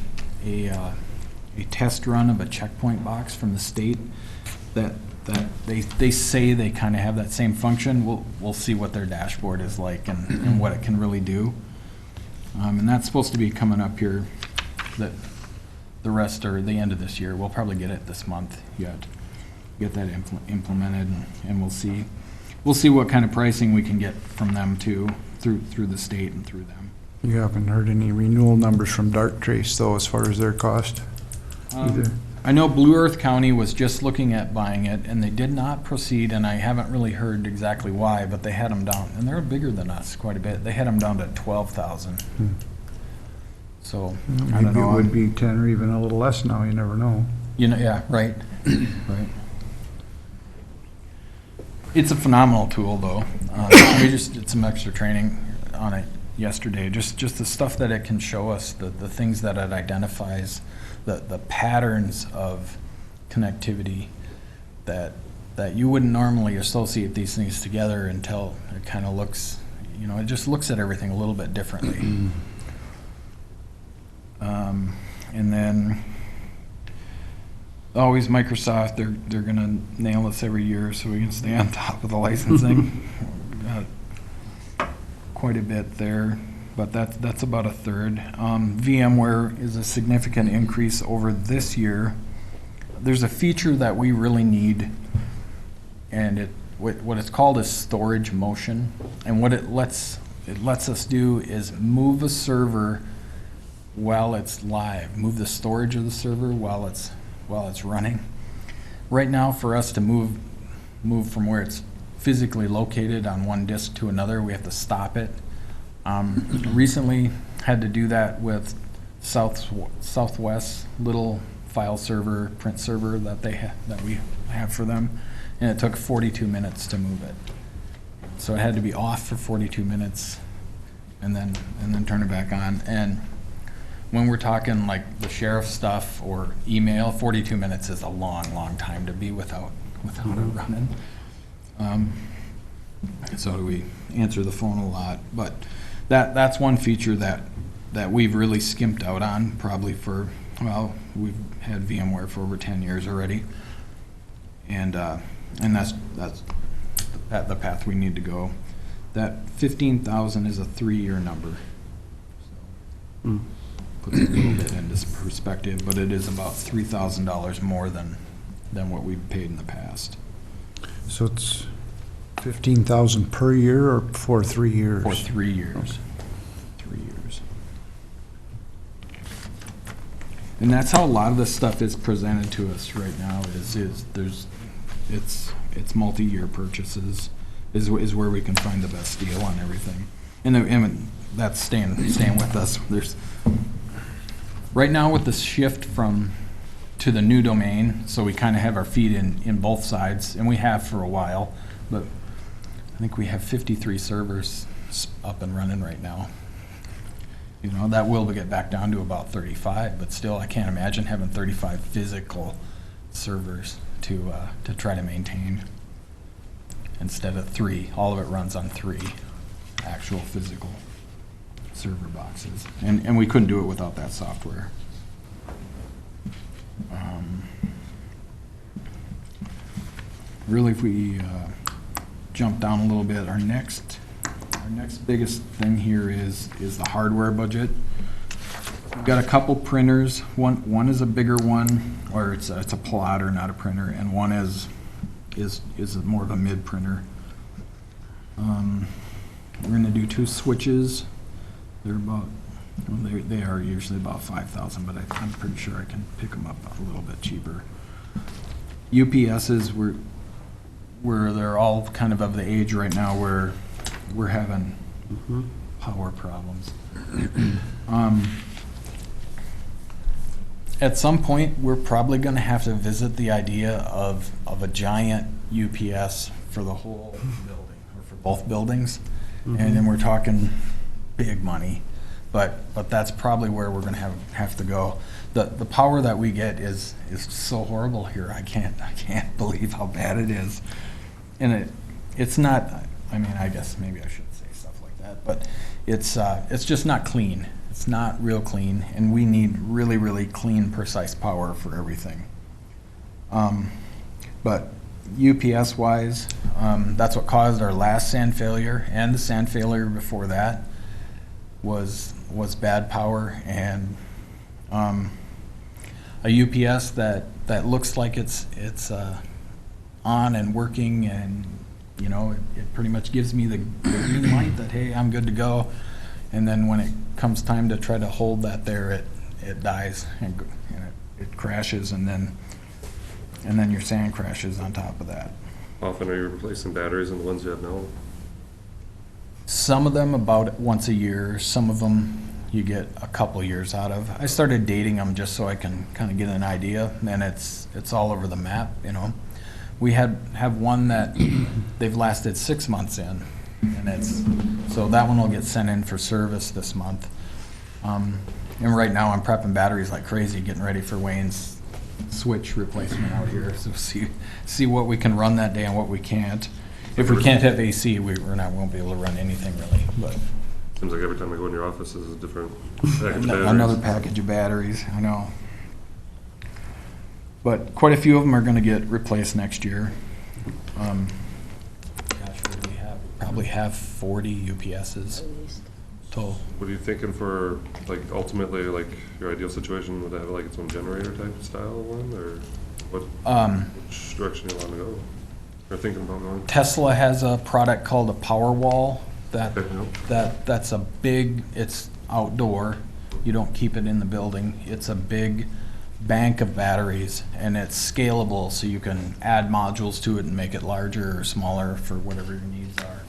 test run of a checkpoint box from the state that they say they kind of have that same function. We'll see what their dashboard is like and what it can really do. And that's supposed to be coming up here, that the rest or the end of this year. We'll probably get it this month yet, get that implemented, and we'll see what kind of pricing we can get from them too, through the state and through them. You haven't heard any renewal numbers from Dark Trace, though, as far as their cost? Either. I know Blue Earth County was just looking at buying it, and they did not proceed, and I haven't really heard exactly why, but they had them down, and they're bigger than us quite a bit. They had them down to 12,000. So, I don't Maybe it know. would be 10 or even a little less now, you never know. Yeah, right, right. It's a phenomenal tool, though. We just did some extra training on it yesterday. Just the stuff that it can show us, the things that it identifies, the patterns of connectivity that you wouldn't normally associate these things together until it kind of looks, it just looks at everything a little bit differently. And then always Microsoft, they're gonna nail us every year so we can stay on top of the licensing. Quite a bit there, but that's about a third. VMware is a significant increase over this year. There's a feature that we really need, and what it's called is storage motion. And what it lets us do is move a server while it's live, move the storage of the server while it's running. Right now, for us to move from where it's physically located on one disk to another, we have to stop it. Recently had to do that with Southwest little file server, print server that we have for them, and it took 42 minutes to move it. So it had to be off for 42 minutes and then turn it back on. And when we're talking like the sheriff stuff or email, 42 minutes is a long time to be without it running. So we answer the phone a lot, but that's one feature that we've really skimped out on, probably we've had VMware for over 10 years already, and that's the path we need to go. That 15,000 is a 3-year number. So puts it a little bit into perspective, but it is about $3,000 more than what we've paid in the past. So it's 15,000 per year or for 3 years? For 3 years. 3 years. And that's how a lot of this stuff is presented to us right now. It's multi-year purchases is where we can find the best deal on everything, and that's staying with us. There's right now with the shift to the new domain, so we kind of have our feet in both sides, and we have for a while, but I think we have 53 servers up and running right now. That will get back down to about 35, but still, I can't imagine having 35 physical servers to try to maintain instead of 3. All of it runs on 3. actual physical server boxes. And we couldn't do it without that software. Really, if we jump down a little bit, our next biggest thing here is the hardware budget. We've got a couple printers. One is a bigger one, or it's a plotter, not a printer, and one is more of a mid printer. We're gonna do 2 switches. They're about, well, they are usually about 5,000, but I'm pretty sure I can pick them up a little bit cheaper. UPSs, they're all kind of the age right now where we're having power problems. At some point, we're probably going to have to visit the idea of a giant UPS for the whole building, or for both buildings. And then we're talking big money, but that's probably where we're going to have to go. The power that we get is so horrible here. I can't believe how bad it is. And it's not, I mean, I guess maybe I shouldn't say stuff like that, but it's just not clean. It's not real clean, and we need really, really clean, precise power for everything. But UPS-wise, that's what caused our last sand failure, and the sand failure before that was bad power, and a UPS that looks like it's on and working, and you know, it pretty much gives me the green light that, hey, I'm good to go. And then when it comes time to try to hold that there, it dies and it crashes, and then your sand crashes on top of that. How often are you replacing batteries in the ones you have now? Some of them about once a year. Some of them you get a couple years out of. I started dating them just so I can kind of get an idea, and it's all over the map, you know. We have one that they've lasted 6 months in, and so that one will get sent in for service this month. And right now I'm prepping batteries like crazy, getting ready for Wayne's switch replacement out here. So see what we can run that day and what we can't. If we can't have AC, won't be able to run anything really. But Seems like every time I go in your office, there's a different package of batteries. another package of batteries, I know. But quite a few of them are going to get replaced next year. Gosh, what do we have? Probably have 40 UPSs total. What are you thinking for, like, ultimately, like, your ideal situation? Would it have, like, its own generator type style one, or which direction you want to go? Or thinking about going? Tesla has a product called a Powerwall Okay, that's a big, it's outdoor. You don't keep it in the building. It's a big bank of batteries, and it's scalable, so you can add modules to it and make it larger or smaller for whatever your needs are.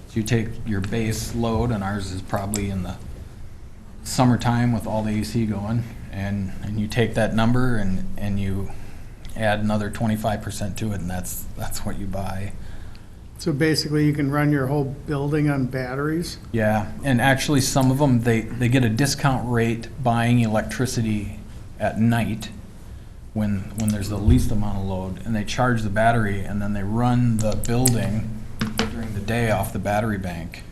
So you take your base load, and ours is probably in the summertime with all the AC going, and you take that number and you add another 25% to it, and that's what you buy. So basically, you can run your whole building on batteries? Yeah, and actually some of them, they get a discount rate buying electricity at night when there's the least amount of load, and they charge the battery, and then they run the building during the day off the battery bank,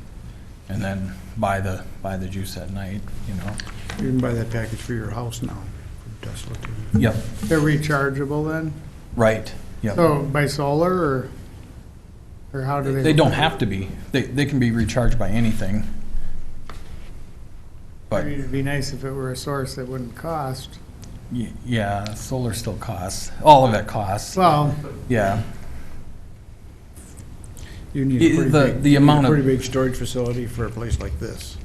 and then buy the juice at night, you know. You can buy that package for your house now, from Tesla too. Yep, They're rechargeable then? right, yep. So by solar, or how do they? They don't have to be. They can be recharged by anything. I But, mean, it'd be nice if it were a source that wouldn't cost. yeah, solar still costs. All of it costs. Well, Yeah. You need a pretty The- big, the you need amount a of- pretty big storage facility for a place like this.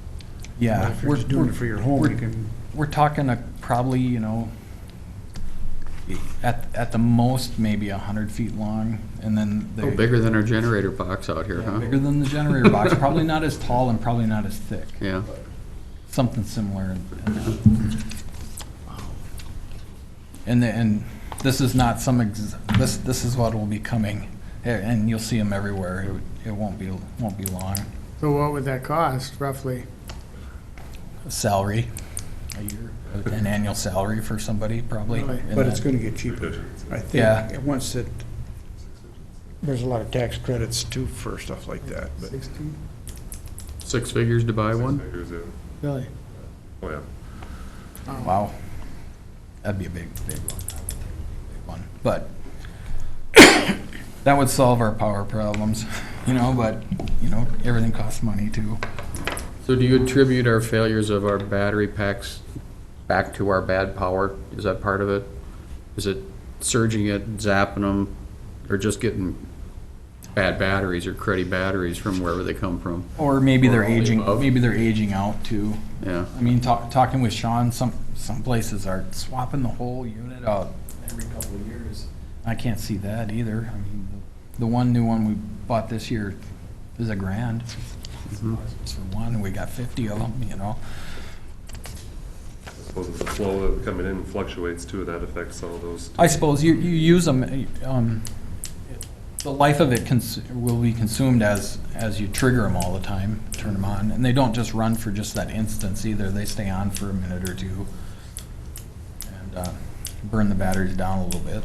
Yeah. If you're just doing it for your home, you can, We're talking probably, you know, at the most, maybe 100 feet long, and then Oh, bigger than our generator box out here, huh? bigger than the generator box. Probably not as tall and probably not as thick. Yeah. Something similar. And this is not this is what will be coming, and you'll see them everywhere. It won't be long. so what would that cost roughly? A salary, a year, an annual salary for somebody probably. Really? And but it's then- gonna get cheaper. I Yeah. think, once there's a lot of tax credits too for stuff like that, but 16? 6 figures to buy one? Figures, yeah. Really? Oh, yeah. Wow. That'd be a big one. But that would solve our power problems, but, everything costs money too. So do you attribute our failures of our battery packs back to our bad power? Is that part of it? Is it surging it, zapping them, or just getting bad batteries or cruddy batteries from wherever they come from? Or maybe they're Or all the aging, above. maybe they're aging out too. Yeah. I mean, talking with Sean, some places are swapping the whole unit out every couple of years. I can't see that either. I mean, the one new one we bought this year is $1,000. It's for one, and we got 50 of them, I suppose it's the flow that coming in fluctuates too, that affects all those. I suppose you use them, the life of it will be consumed as you trigger them all the time, turn them on. And they don't just run for just that instance either. They stay on for a minute or two and burn the batteries down a little bit.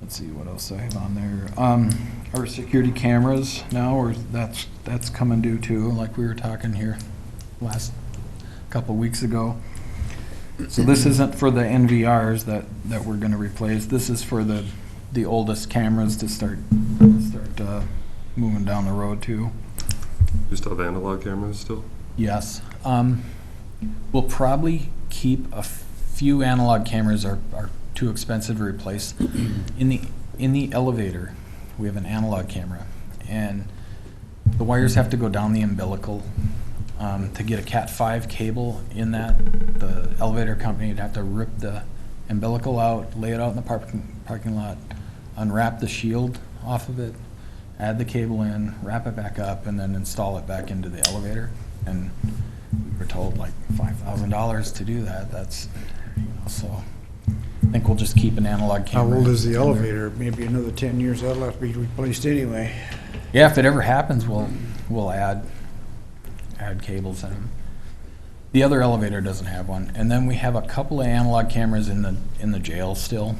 Let's see what else I have on there. Our security cameras now, that's coming due too, like we were talking here last couple of weeks ago. So this isn't for the NVRs that we're gonna replace. This is for the oldest cameras to start moving down the road too. You still have analog cameras still? Yes. We'll probably keep a few analog cameras are too expensive to replace. In the elevator, we have an analog camera, and the wires have to go down the umbilical. To get a Cat 5 cable in that, the elevator company would have to rip the umbilical out, lay it out in the parking lot, unwrap the shield off of it, add the cable in, wrap it back up, and then install it back into the elevator. And we were told like $5,000 to do that. That's, so I think we'll just keep an analog How camera. old is the in there. elevator? Maybe another 10 years, that'll have to be replaced anyway. Yeah, if it ever happens, we'll add cables in them. The other elevator doesn't have one, and then we have a couple of analog cameras in the jail still.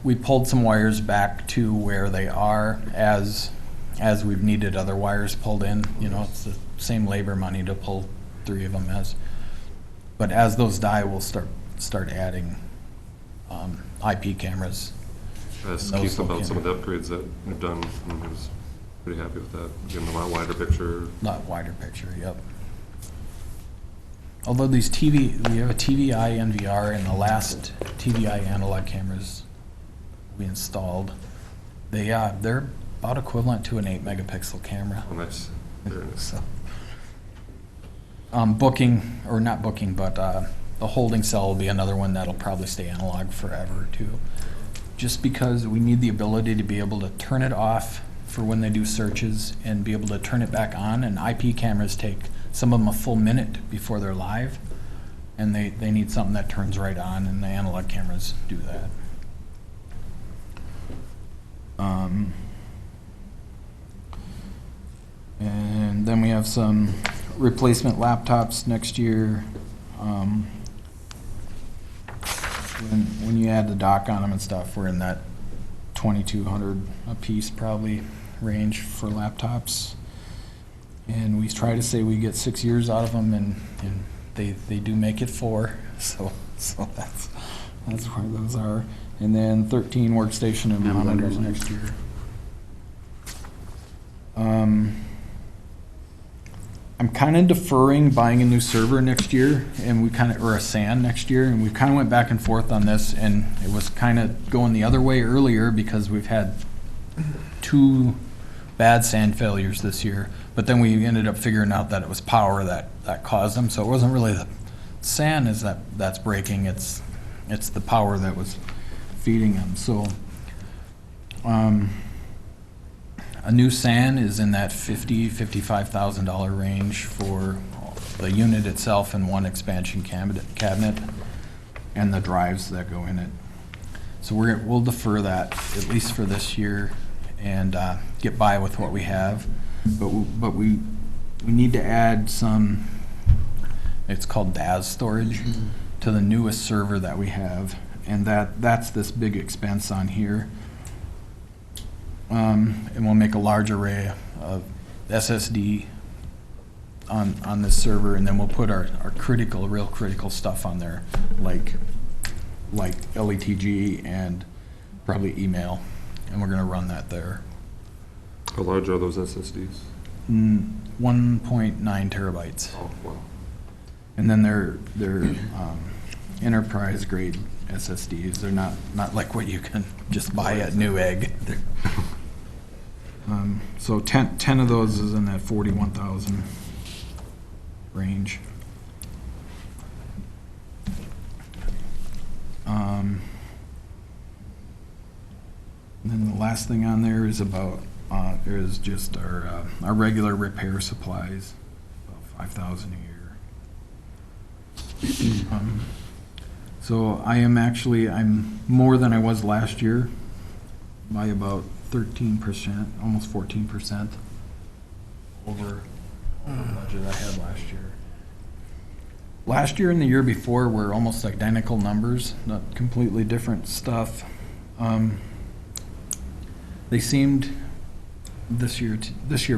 We pulled some wires back to where they are as we've needed other wires pulled in. It's the same labor money to pull 3 of them but as those die, we'll start adding IP cameras. Asked Those Keith about look some of the upgrades that we've done, and he was pretty happy with that, getting a lot wider picture. Lot wider picture, yep. Although we have a TVI NVR, and the last TVI analog cameras we installed, they're about equivalent to an 8 megapixel camera. Oh, nice. Very nice. So, not booking, but the holding cell will be another one that'll probably stay analog forever too. Just because we need the ability to be able to turn it off for when they do searches and be able to turn it back on. And IP cameras take some of them a full minute before they're live, and they need something that turns right on, and the analog cameras do that. And then we have some replacement laptops next year. When you add the dock on them and stuff, we're in that 2,200 a piece probably range for laptops. And we try to say we get 6 years out of them, and they do make it 4. So that's where those are. And then 13 workstation and monitors next year. I'm kind of deferring buying a new server next year, or a SAN next year, and we kind of went back and forth on this, and it was kind of going the other way earlier because we've had 2 bad SAN failures this year, but then we ended up figuring out that it was power that caused them, so it wasn't really the SAN that's breaking, it's the power that was feeding them. So a new SAN is in that $55,000 range for the unit itself and 1 expansion cabinet and the drives that go in it. So we'll defer that at least for this year and get by with what we have. But we need to add some, it's called DAS storage, to the newest server that we have. and that's this big expense on here. And we'll make a large array of SSD on this server, and then we'll put our real critical stuff on there, like LETG and probably email, and we're gonna run that there. How large are those SSDs? 1.9 terabytes. Oh, wow. And then they're enterprise grade SSDs. They're not like what you can just buy at Newegg. So 10 of those is in that 41,000 range. And then the last thing on there is about is just our regular repair supplies, about 5,000 a year. So I'm more than I was last year by about 13%, almost 14% over the budget I had last year. Last year and the year before were almost identical numbers, not completely different stuff. They seemed this year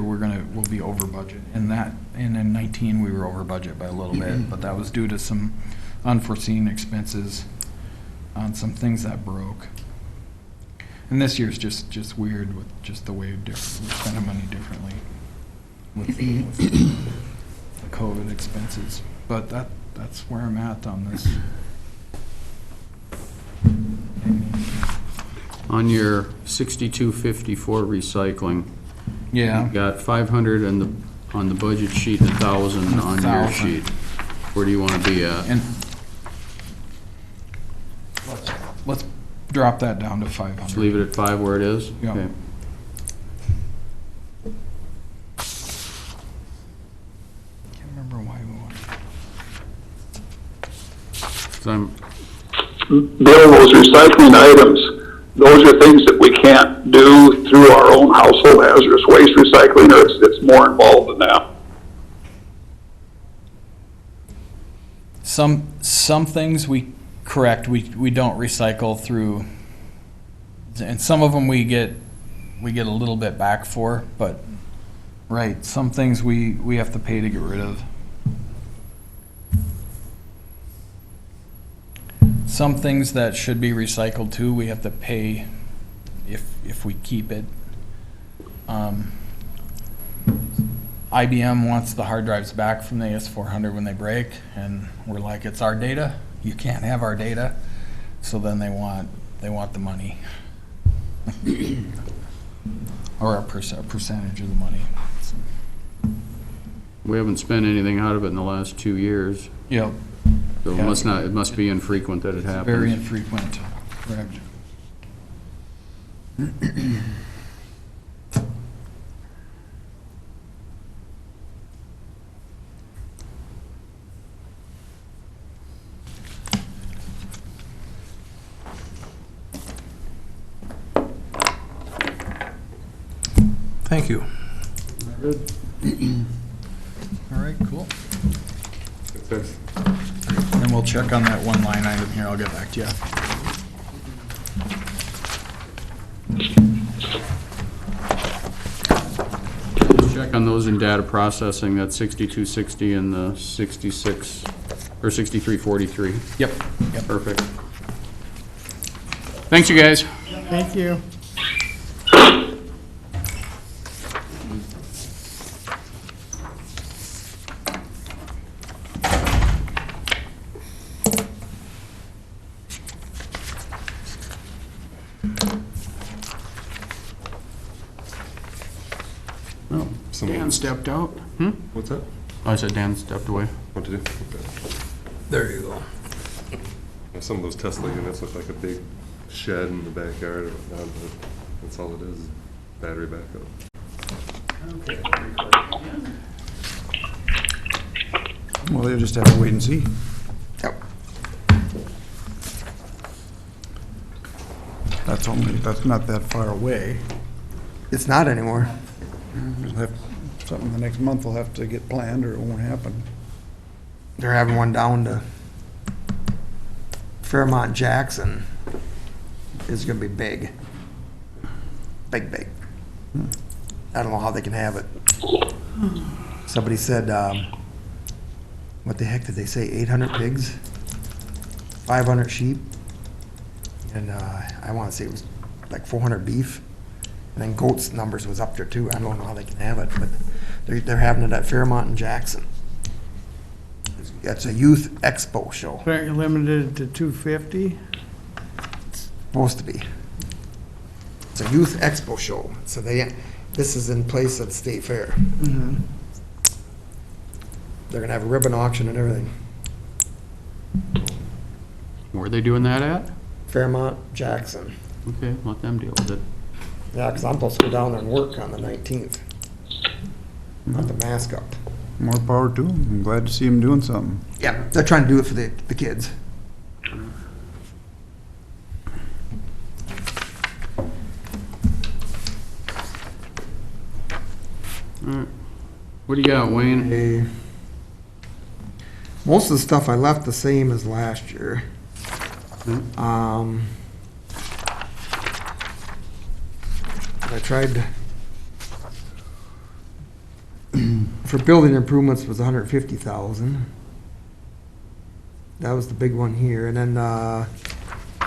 we'll be over budget, and in 19 we were over budget by a little bit, but that was due to some unforeseen expenses on some things that broke. And this year's just weird with just the way we're spending money differently with the COVID expenses. But that's where I'm at on this. On your 6254 recycling, Yeah. you got 500 on the budget sheet, 1,000 on your 1,000. sheet. Where do you want to be at? And let's drop that down to 500. Just leave it at 5 where it is? Yeah. Okay. Can't remember why we wanted. 'Cause I'm, Bill, those recycling items, those are things that we can't do through our own household hazardous waste recycling, or it's more involved than that? Some things we don't recycle through, and some of them we get a little bit back for, but right, some things we have to pay to get rid of. Some things that should be recycled too, we have to pay if we keep it. IBM wants the hard drives back from the AS400 when they break, and we're like, it's our data. You can't have our data. So then they want the money, or a percentage of the money. we haven't spent anything out of it in the last 2 years. Yep. So it must be infrequent that it happens. Very infrequent. Correct. Thank you. All right, cool. Thanks. And we'll check on that one line item here. I'll get back to you. Check on those in data processing, that 6260 and the 66, or 6343. Yep. Perfect. Thanks, you guys. Thank you. Oh, Dan stepped out. What's that? Oh, I said Dan stepped away. What to do? Okay. There you go. Yeah, some of those Tesla units look like a big shed in the backyard or whatnot, but that's all it is, battery backup. Well, you'll just have to wait and see. Yep. That's not that far away. It's not anymore. Something the next month will have to get planned or it won't happen. They're having one down to Fairmont Jackson is gonna be big. Big. I don't know how they can have it. Somebody said, what the heck did they say, 800 pigs? 500 sheep? And, I wanna say it was like 400 beef. And then goats numbers was up there too. I don't know how they can have it, but they're having it at Fairmont and Jackson. It's a youth expo show, They're limited to 250? supposed to be. It's a youth expo show, so this is in place at the State Fair. They're gonna have a ribbon auction and everything. Where are they doing that at? Fairmont, Jackson. Okay, let them deal with it. Yeah, 'cause I'm supposed to go down there and work on the 19th. Not the mask up. More power to them. I'm glad to see them doing something. Yeah, they're trying to do it for the kids. Alright. What do you got, Wayne? Most of the stuff I left the same as last year. I tried to, for building improvements was 150,000. That was the big one here, and then,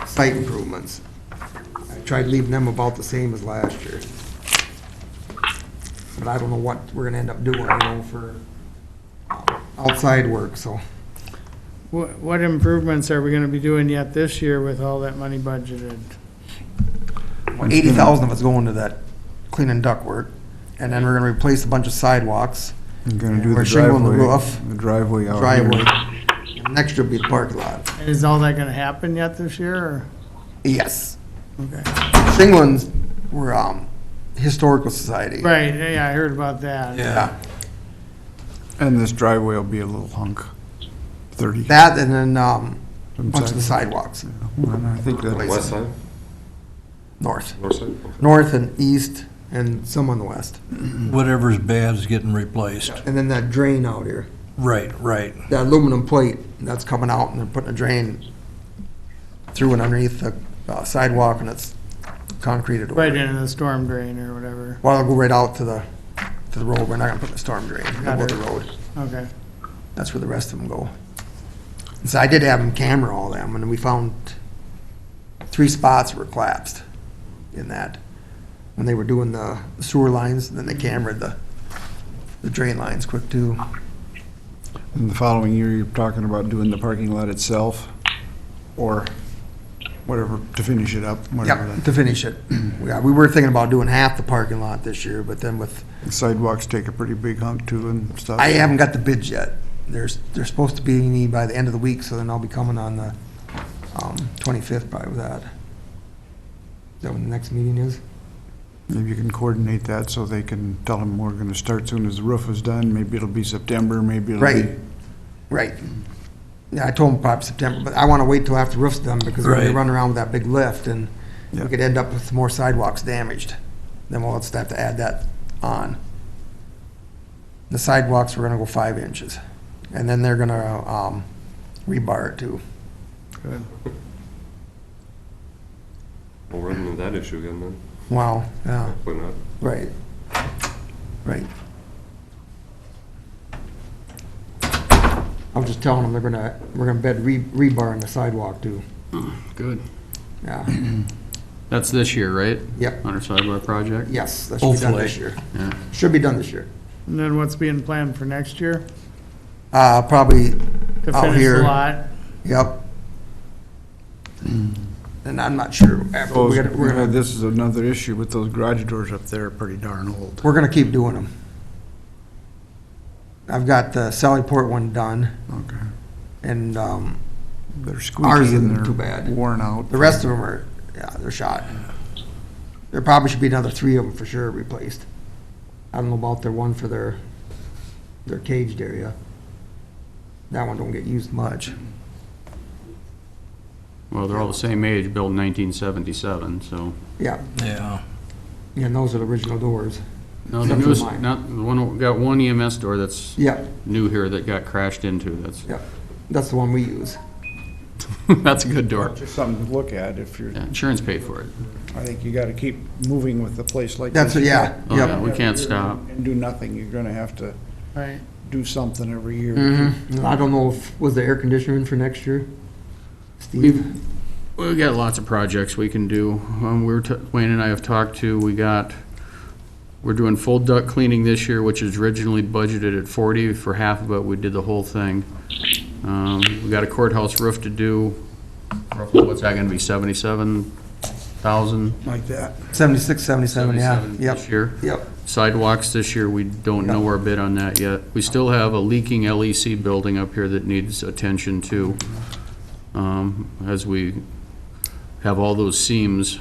site improvements. I tried leaving them about the same as last year. But I don't know what we're gonna end up doing, for outside work, so. What improvements are we gonna be doing yet this year with all that money budgeted? 80,000 of it's going to that cleaning duct work, and then we're gonna replace a bunch of sidewalks. I'm gonna And do we're the shingling the driveway, roof. the driveway out Driveway. here. And next year will be the parking lot. And is all that gonna happen yet this year, or? Yes. Okay. Shinglin's, we're, Historical Society. Right, yeah, I heard about that. Yeah. And this driveway will be a little hunk, 30. That and then, Some bunch of the sidewalks. sidewalks, And I think that, West side, north. north side? Okay. North and east, and some on the west. Whatever's bad is getting replaced. And then that drain out here, Right. that aluminum plate, that's coming out, and they're putting a drain through and underneath the sidewalk, and it's concreted over. Right into the storm drain or whatever. Well, it'll go right out to the road. We're not gonna put the storm drain. It'll go to the road. Okay. That's where the rest of them go. So I did have them camera all them, and we found 3 spots were collapsed in that. When they were doing the sewer lines, then they cameraed the drain lines quick too. in the following year, you're talking about doing the parking lot itself, or whatever, to finish it up, whatever. Yep, to finish it. Yeah, we were thinking about doing half the parking lot this year, but then with, The sidewalks take a pretty big hunk too and stuff. I haven't got the bids yet. They're supposed to be me by the end of the week, so then I'll be coming on the 25th probably with that. Is that when the next meeting is? Maybe you can coordinate that so they can tell them we're gonna start soon as the roof is done. Maybe it'll be September, maybe it'll Right, be. right. Yeah, I told them probably September, but I want to wait till after the roof's done because we're gonna Right. run around with that big lift and we Yeah. could end up with more sidewalks damaged. Then we'll just have to add that on. The sidewalks, we're gonna go 5 inches. And then they're gonna rebar it too. Good. We'll run into that issue again then. Wow, yeah, Hopefully not. right, right. I was just telling them we're gonna bed rebar in the sidewalk too. Good. Yeah, That's this year, right? Yep. On our sidewalk project? yes, that should be done this Hopefully. year. Yeah. Should be done this year. And then what's being planned for next year? Probably To out finish here. the lot? Yep. And I'm not sure, after, we're gonna, This is another issue with those garage doors up there, are pretty darn old. we're gonna keep doing them. I've got the Sallyport one done, Okay. and, They're Ours squeaky isn't and too they're bad. worn out. the rest of them are, yeah, they're shot. There probably should be another 3 of them for sure replaced. I don't know about their one for their caged area. That one don't get used much. Well, they're all the same age, built in 1977, so. Yeah, Yeah. yeah, and those are the original doors. No, the Except for newest, mine. not, the one, got one EMS door that's Yep, new here that got crashed into, that's, yep, that's the one we use. That's a good door. Just something to look at if you're, Yeah, insurance paid for it. I think you gotta keep moving with a place like That's, this. yeah, Oh, yeah, yep. we can't stop. And do nothing. You're gonna have to Right. do something every year. I don't know if, was the air conditioner in for next year? Steve? We've got lots of projects we can do. Wayne and I have talked to, we're doing full duct cleaning this year, which is originally budgeted at 40. For half of it, we did the whole thing. We got a courthouse roof to do. Roughly, what's that gonna be, 77,000? Like that. 76, 77, yeah, 77 yep, this year. yep. Sidewalks this year, we don't know our bid on that yet. We still have a leaking LEC building up here that needs attention too. As we have all those seams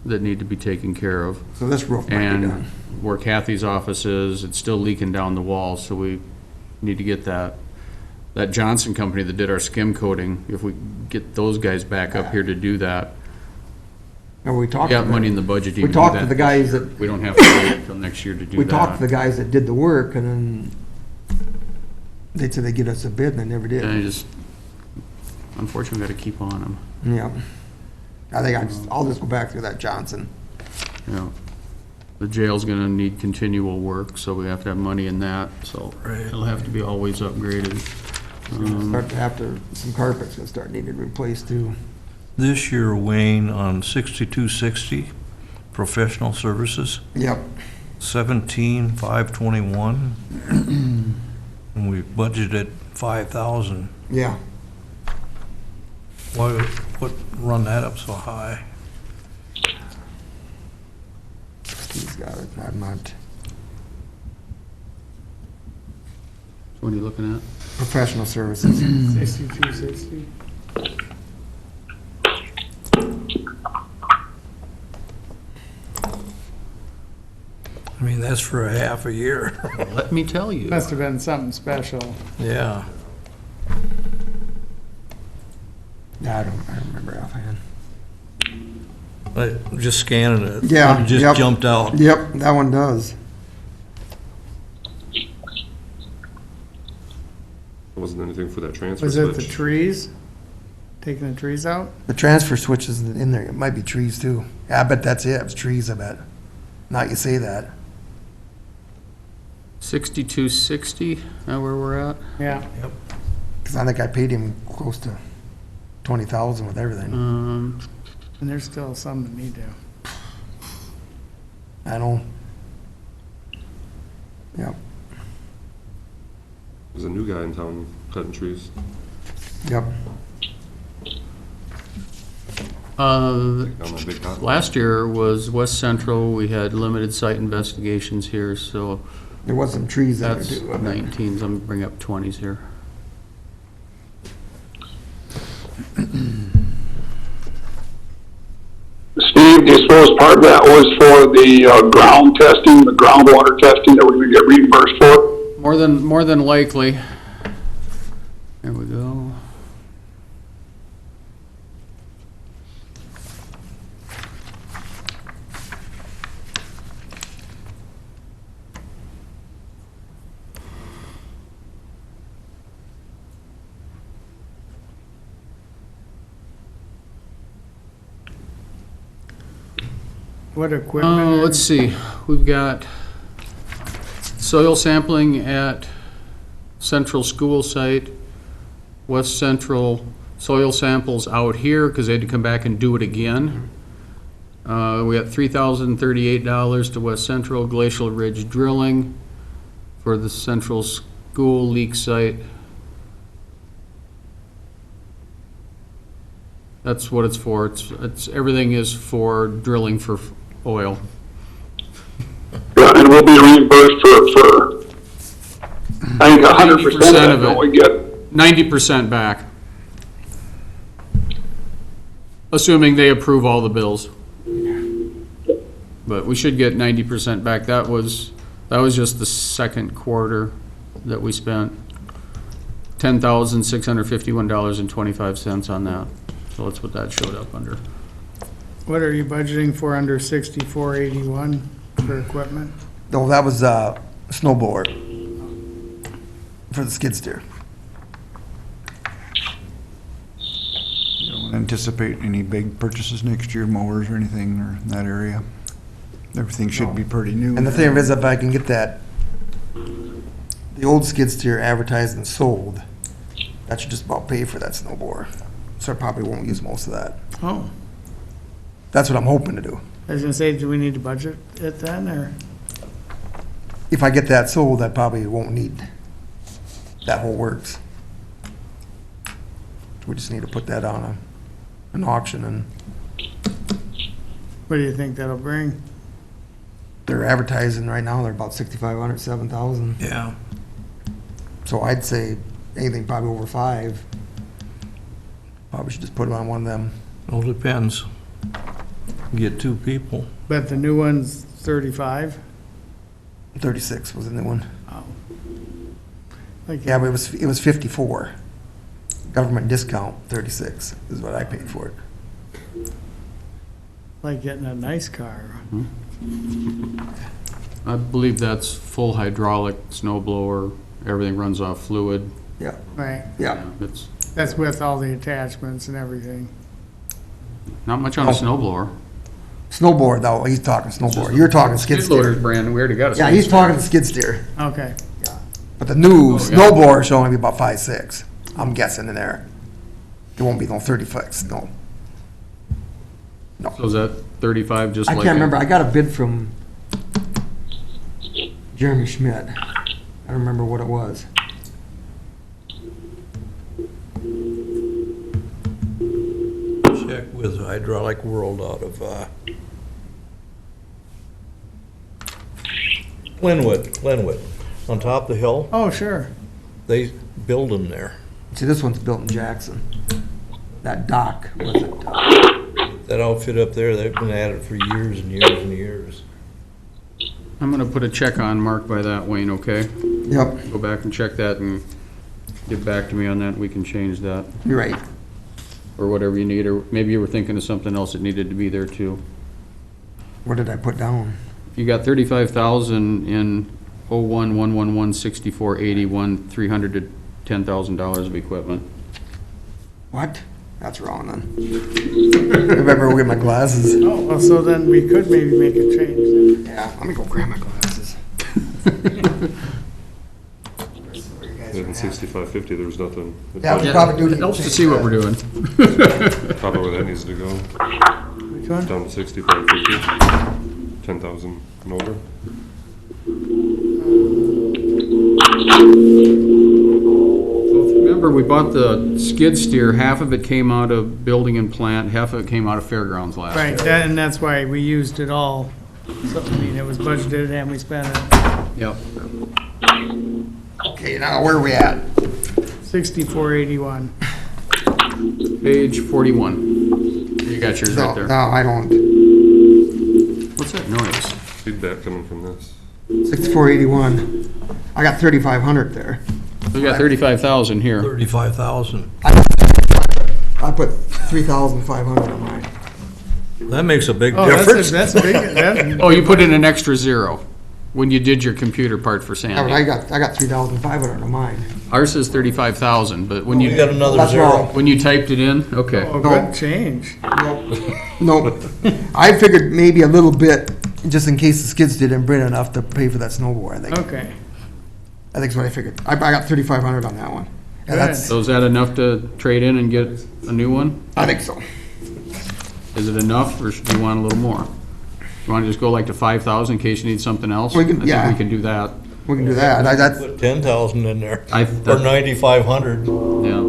that need to be taken care of. So this roof might be And done. where Kathy's office is, it's still leaking down the wall, so we need to get that. That Johnson company that did our skim coating, if we get those guys back up here to do that, And we we talked got to money the, in the budget to we even do talked to that. the guys that, We don't have to wait until next year to do that. we talked to the guys that did the work, and then they said they'd get us a bid, and they never And I did. just, unfortunately, got to keep on them. Yeah. I think I'll just go back through that Johnson. You know, the jail's gonna need continual work, so we have to have money in that, so it'll have to be always upgraded. Start to have to, some carpet's gonna start needing replaced too. This year, Wayne, on 6260, professional services, Yep. 17,521. And we budgeted 5,000. Yeah. Why, what run that up so high? He's got it, I'm not. What are you looking at? Professional services. 6260. I mean, that's for a half a year. Let me tell you. Must have been something special. Yeah. Yeah, I don't remember offhand. I'm just scanning it. Yeah, It just yep. jumped out. Yep, that one does. Wasn't anything for that transfer Was it the switch? trees? Taking the trees out? The transfer switch is in there. It might be trees too. Yeah, I bet that's it. It's trees, I bet. Now you say that. 6260, that where we're at? Yeah. Because I think I paid him close to 20,000 with everything. And there's still some that need to. I know. Yep, There's a new guy in town cutting trees. yep. On that big top. Last year was West Central, we had limited site investigations here, so There was some trees there that's too. wasn't there? 19s, I'm gonna bring up 20s here. Steve, do you suppose part of that was for the ground testing, the groundwater testing that we're gonna get reimbursed for? More than likely. There we go. What equipment? Let's see, we've got soil sampling at Central School Site, West Central soil samples out here, because they had to come back and do it again. We got $3,038 to West Central Glacial Ridge Drilling for the Central School leak site. That's what it's for, it's, everything is for drilling for oil. Yeah, and we'll be reimbursed for I think 100% of 90% that, of don't it. we get? 90% back. Assuming they approve all the bills. But we should get 90% back. That was just the second quarter that we spent. $10,651.25 on that. So that's what that showed up under. What are you budgeting for under 6481 for equipment? No, that was snow blower for the skid steer. anticipate any big purchases next year, mowers or anything, or in that area. Everything should be pretty new. And the thing is, if I can get that, the old skid steer advertised and sold, that should just about pay for that snow blower. So I probably won't use most of that. Oh, That's what I'm hoping to do. I was gonna say, do we need to budget it then, or? If I get that sold, I probably won't need that whole works. We just need to put that on an auction, and What do you think that'll bring? they're advertising right now, they're about 6,500, 7,000. Yeah. So I'd say anything probably over 5. Probably should just put it on one of them. Well, depends. Get 2 people. Bet the new one's 35? 36 was the new one. Oh. Like, Yeah, but it was 54. Government discount, 36 is what I paid for it. like getting a nice car. I believe that's full hydraulic snow blower, everything runs off fluid. Yeah, Right, yeah. It's that's with all the attachments and everything. not much on a snow blower. Snowboard though, he's talking snowboard. You're talking skid Skid loader's steer. brand, we already got a. Yeah, skid he's steer. talking skid steer. Okay, But the new yeah. snow blower should only be about 5'6". I'm guessing in there. There won't be no 30-foot, no. So is that 35 just I like? can't remember, I got a bid from Jeremy Schmidt. I don't remember what it was. Check with Hydraulic World out of, Glenwood, on top of the hill. oh, sure. They build them there. See, this one's built in Jackson. That dock, was it? That outfit up there, they've been at it for years and years and years. I'm gonna put a check on mark by that, Wayne, okay? Yep, Go back and check that and get back to me on that, we can change that, you're right. or whatever you need, or maybe you were thinking of something else that needed to be there too. What did I put down? You got 35,000 in 01-111-6481, $300 to $10,000 of equipment. What? That's wrong then. Remember, I'll get my glasses. Oh, well, so then we could maybe make a change then. Yeah, let me go grab my glasses. In 6550, there's nothing. Yeah, we probably do. It helps to see what we're doing. Probably where that needs to go, Which one? down to 6550, 10,000 and over. Remember, we bought the skid steer, half of it came out of building and plant, half of it came out of fairgrounds last year. Right, that, and that's why we used it all. So, I mean, it was budgeted and we spent it. Yep. Okay, now where are we at? 6481. Page 41. You got yours right No, there. I don't. What's that noise? Feedback coming from this. 6481. I got 3,500 there. We got 35,000 here. 35,000. I put 3,500 on mine. That makes a big Oh, difference. that's a big, that, Oh, you put in an extra zero when you did your computer part for Yeah, but I Sandy. got 3,500 on mine. Ours says 35,000, but when You got you, another That's zero. wrong. when you typed it in, okay. oh, good change. No, I figured maybe a little bit, just in case the skids didn't bring enough to pay for that snowboard, I think. Okay, I think that's what I figured. I got 3,500 on that one. Yeah, that's, So is that enough to trade in and get a new one? I think so. Is it enough, or do you want a little more? You want to just go like to 5,000 in case you need something else? We can- I yeah. think we can do that. We can do that. That's, Put 10,000 in there, I, or 9,500. yeah.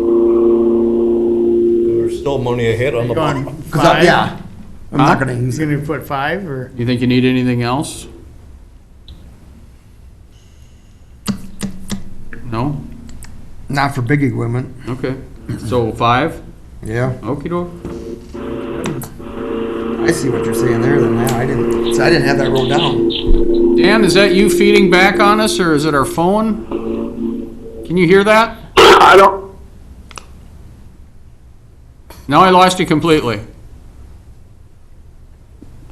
There's still money ahead on the going bottom. five? yeah. I'm not gonna use You it. gonna put 5 or? You think you need anything else? No? Not for big equipment. Okay. So 5? Yeah. Okey doke. I see what you're saying there then. Yeah, I didn't have that wrote down. Dan, is that you feeding back on us, or is it our phone? Can you hear that? I don't, Now I lost you completely.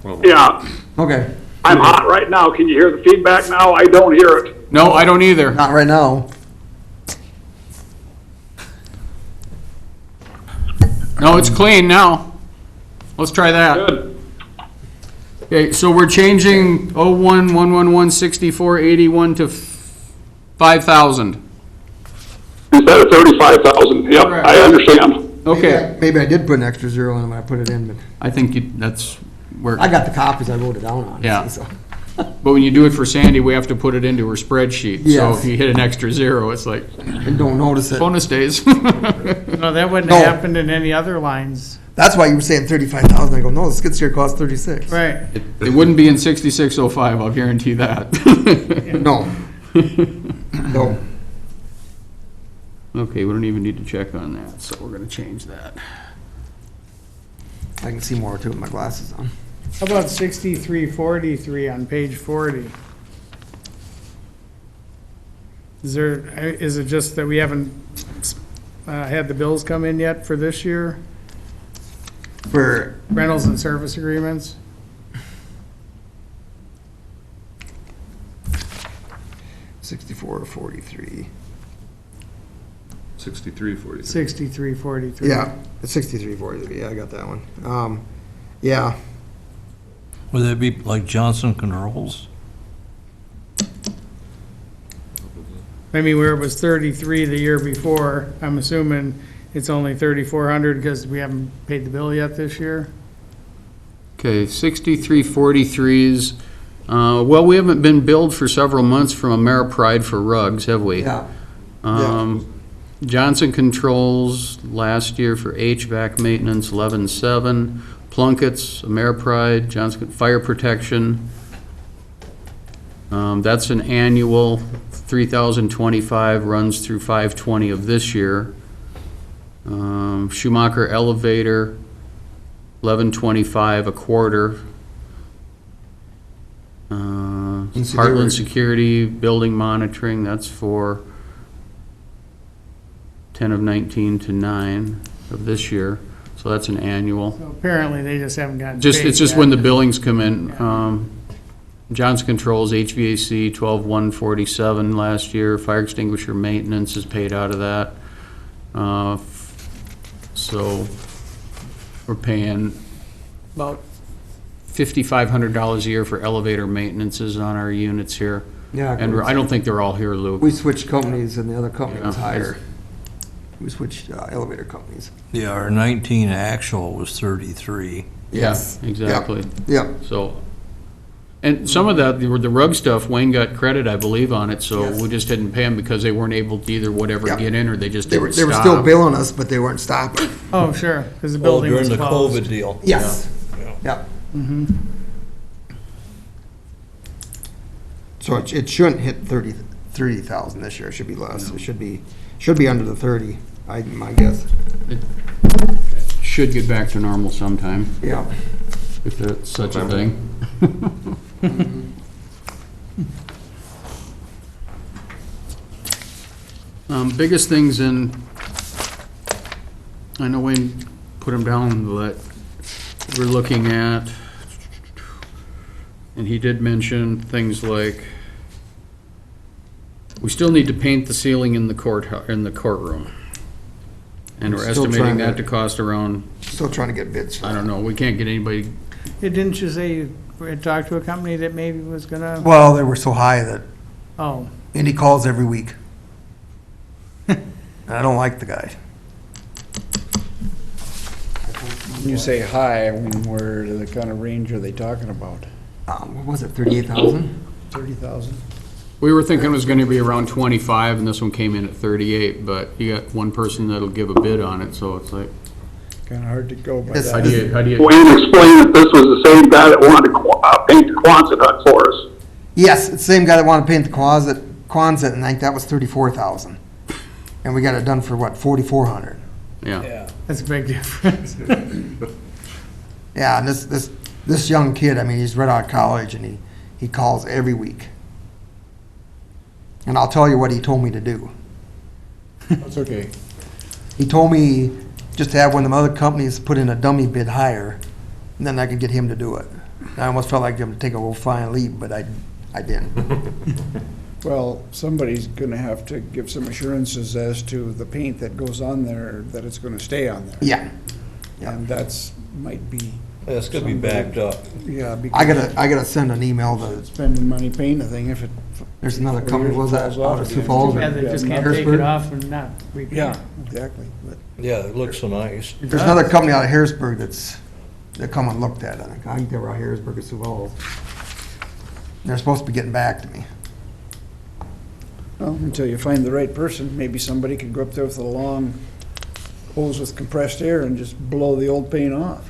Well, yeah, Okay. I'm hot right now. Can you hear the feedback now? I don't hear it. No, I don't either. Not right now. No, it's clean now. Let's try that. Good. Okay, so we're changing 01-111-6481 to 5,000. Instead of 35,000, yep, Correct. I understand. Okay, Maybe I did put an extra zero in when I put it in, but I think that's where, I got the copies, I wrote it down on. Yeah. So. but when you do it for Sandy, we have to put it into her spreadsheet. So Yes. if you hit an extra zero, it's like And don't notice it. bonus days. No, that wouldn't No. have happened in any other lines. That's why you were saying 35,000. I go, no, the skid steer costs 36. Right. It wouldn't be in 6605, I'll guarantee that. No. No. Okay, we don't even need to check on that, so we're gonna change that. I can see more too with my glasses on. How about 6343 on page 40? Is it just that we haven't had the bills come in yet for this year? For Rentals and service agreements? 64 or 43. 6343. 6343. Yeah, it's 6343. Yeah, I got that one. Yeah, Would that be like Johnson Controls? I mean, where it was 33 the year before, I'm assuming it's only 3,400 because we haven't paid the bill yet this year? Okay, 6343s, well, we haven't been billed for several months from Ameripride for rugs, have we? yeah. Johnson Controls last year for HVAC maintenance, 11.7. Plunkett's, Ameripride, Johnson, fire protection. That's an annual, 3,025, runs through 5/20 of this year. Schumacher Elevator, 11.25 a quarter. Heartland Security, building monitoring, that's for 10 of 19 to 9 of this year, so that's an annual. So apparently they just haven't gotten paid Just, it's just yet. when the billings come in. Johnson Controls, HVAC, 12,147 last year. Fire extinguisher maintenance is paid out of that. So we're paying about $5,500 a year for elevator maintenances on our units here. Yeah. And I don't think they're all here, Lou. We switched companies and the other company was Yeah. higher. We switched elevator companies. Yeah, our 19 actual was 33. Yes. Yeah, exactly. Yep. So, and some of that, the rug stuff, Wayne got credit, I believe, on it, so Yes. we just didn't pay them because they weren't able to either whatever Yep. get in, or they just They were didn't stop. still billing us, but they weren't stopping. Oh, sure, because the Oh, building was during the closed. COVID deal. Yes. Yeah. Yep. So it shouldn't hit 30,000 this year. It should be less. It should be under the 30, my guess. Should get back to normal sometime, Yeah. if that's such a thing. Biggest things in, I know Wayne put them down, but we're looking at, and he did mention things like, we still need to paint the ceiling in the courtroom. And we're Still estimating trying that to- to cost around, Still trying to get bids for I that. don't know, we can't get anybody, Hey, didn't you say you had talked to a company that maybe was gonna, Well, they were so high that oh, Indy calls every week. And I don't like the guy. When you say high, I mean, where, the kind of range are they talking about? What was it, 38,000? 30,000? we were thinking it was gonna be around 25, and this one came in at 38, but you got one person that'll give a bid on it, so it's like, Kind of hard to go by Yes. how that. do you, Wayne explained that this was the same guy that wanted to paint the Quonset hut for us. Yes, it's the same guy that wanted to paint the Quonset, and I think that was 34,000. And we got it done for what, 4,400? yeah. that's a big difference. Yeah, and this young kid, I mean, he's right out of college, and he calls every week. And I'll tell you what he told me to do. That's okay. He told me just to have one of them other companies put in a dummy bid higher, and then I could get him to do it. I almost felt like him to take a little flying leap, but I didn't. Well, somebody's gonna have to give some assurances as to the paint that goes on there, that it's gonna stay on there. Yeah, Yeah. And that's, might be, Yeah, it's gonna be backed up. yeah, I because gotta send an email to, spending money painting the thing if it. there's another company, was that Falls off out of Sioux again. Falls? or Yeah, they just can't take Harrisburg? it off and not repair. Yeah, exactly, but. Yeah, it looks so nice. There's another company out of Harrisburg that come and looked at it. I think they were out of Harrisburg or Sioux Falls. They're supposed to be getting back to me. Well, until you find the right person, maybe somebody could go up there with a long hose with compressed air and just blow the old paint off.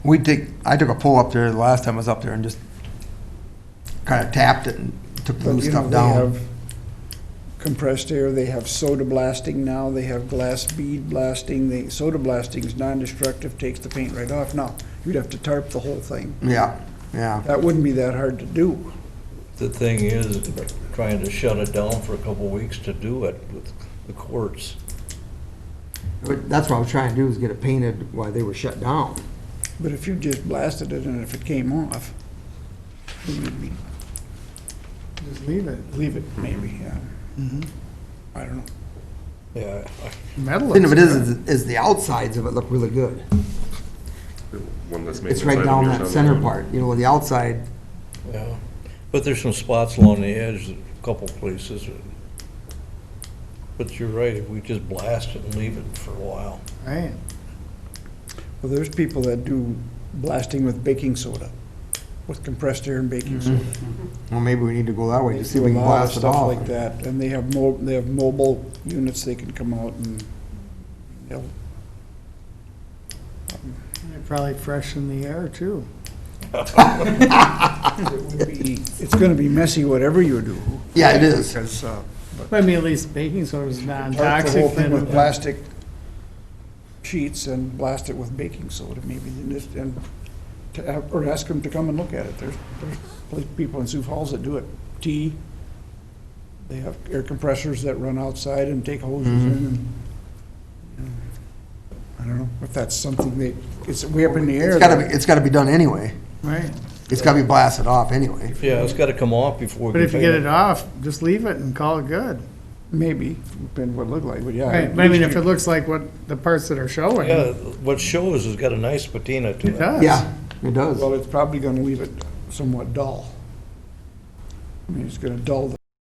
I took a pull up there the last time I was up there and just kind of tapped it and took the But loose you know, stuff they down. have compressed air, they have soda blasting now, they have glass bead blasting. The soda blasting is non-destructive, takes the paint right off. Now, you'd have to tarp the whole thing. Yeah, yeah. That wouldn't be that hard to do. The thing is, trying to shut it down for a couple of weeks to do it with the courts. But that's what I was trying to do, is get it painted while they were shut down. But if you just blasted it and if it came off, then you'd be, Just leave it. leave it maybe, yeah. I don't know. Yeah, Metal The thing of it looks good. is the outsides of it look really good. One that's It's maintenance right item down you're that sending center in. part, you know, with the outside, yeah. But there's some spots along the edge, a couple places. But you're right, if we just blast it and leave it for a while. Right. Well, there's people that do blasting with baking soda, with compressed air and baking soda. well, maybe we need to go that way, They to see if do we a can lot of blast it stuff off. like that, and they have mobile units, they can come out and they'll, They probably freshen the air too. it's gonna be messy whatever you do. Yeah, it is. Because, But I mean, at least baking soda is tarp the whole non-toxic. thing with then- plastic sheets and blast it with baking soda maybe, or ask them to come and look at it. There's people in Sioux Falls that do it. They have air compressors that run outside and take hoses in and, you know, I don't know if that's something it's way up in the air. It's gotta be done anyway. Right. It's gotta be blasted off anyway. Yeah, it's gotta come off before we But can if you paint get it off, just leave it and call it good. Maybe, depending what it looked like, but yeah. Right, but I mean, if it looks like what the parts that are showing, Yeah, it what shows has got a nice patina to it. does. Yeah, it does. Well, it's probably gonna leave it somewhat dull. I mean, it's gonna dull the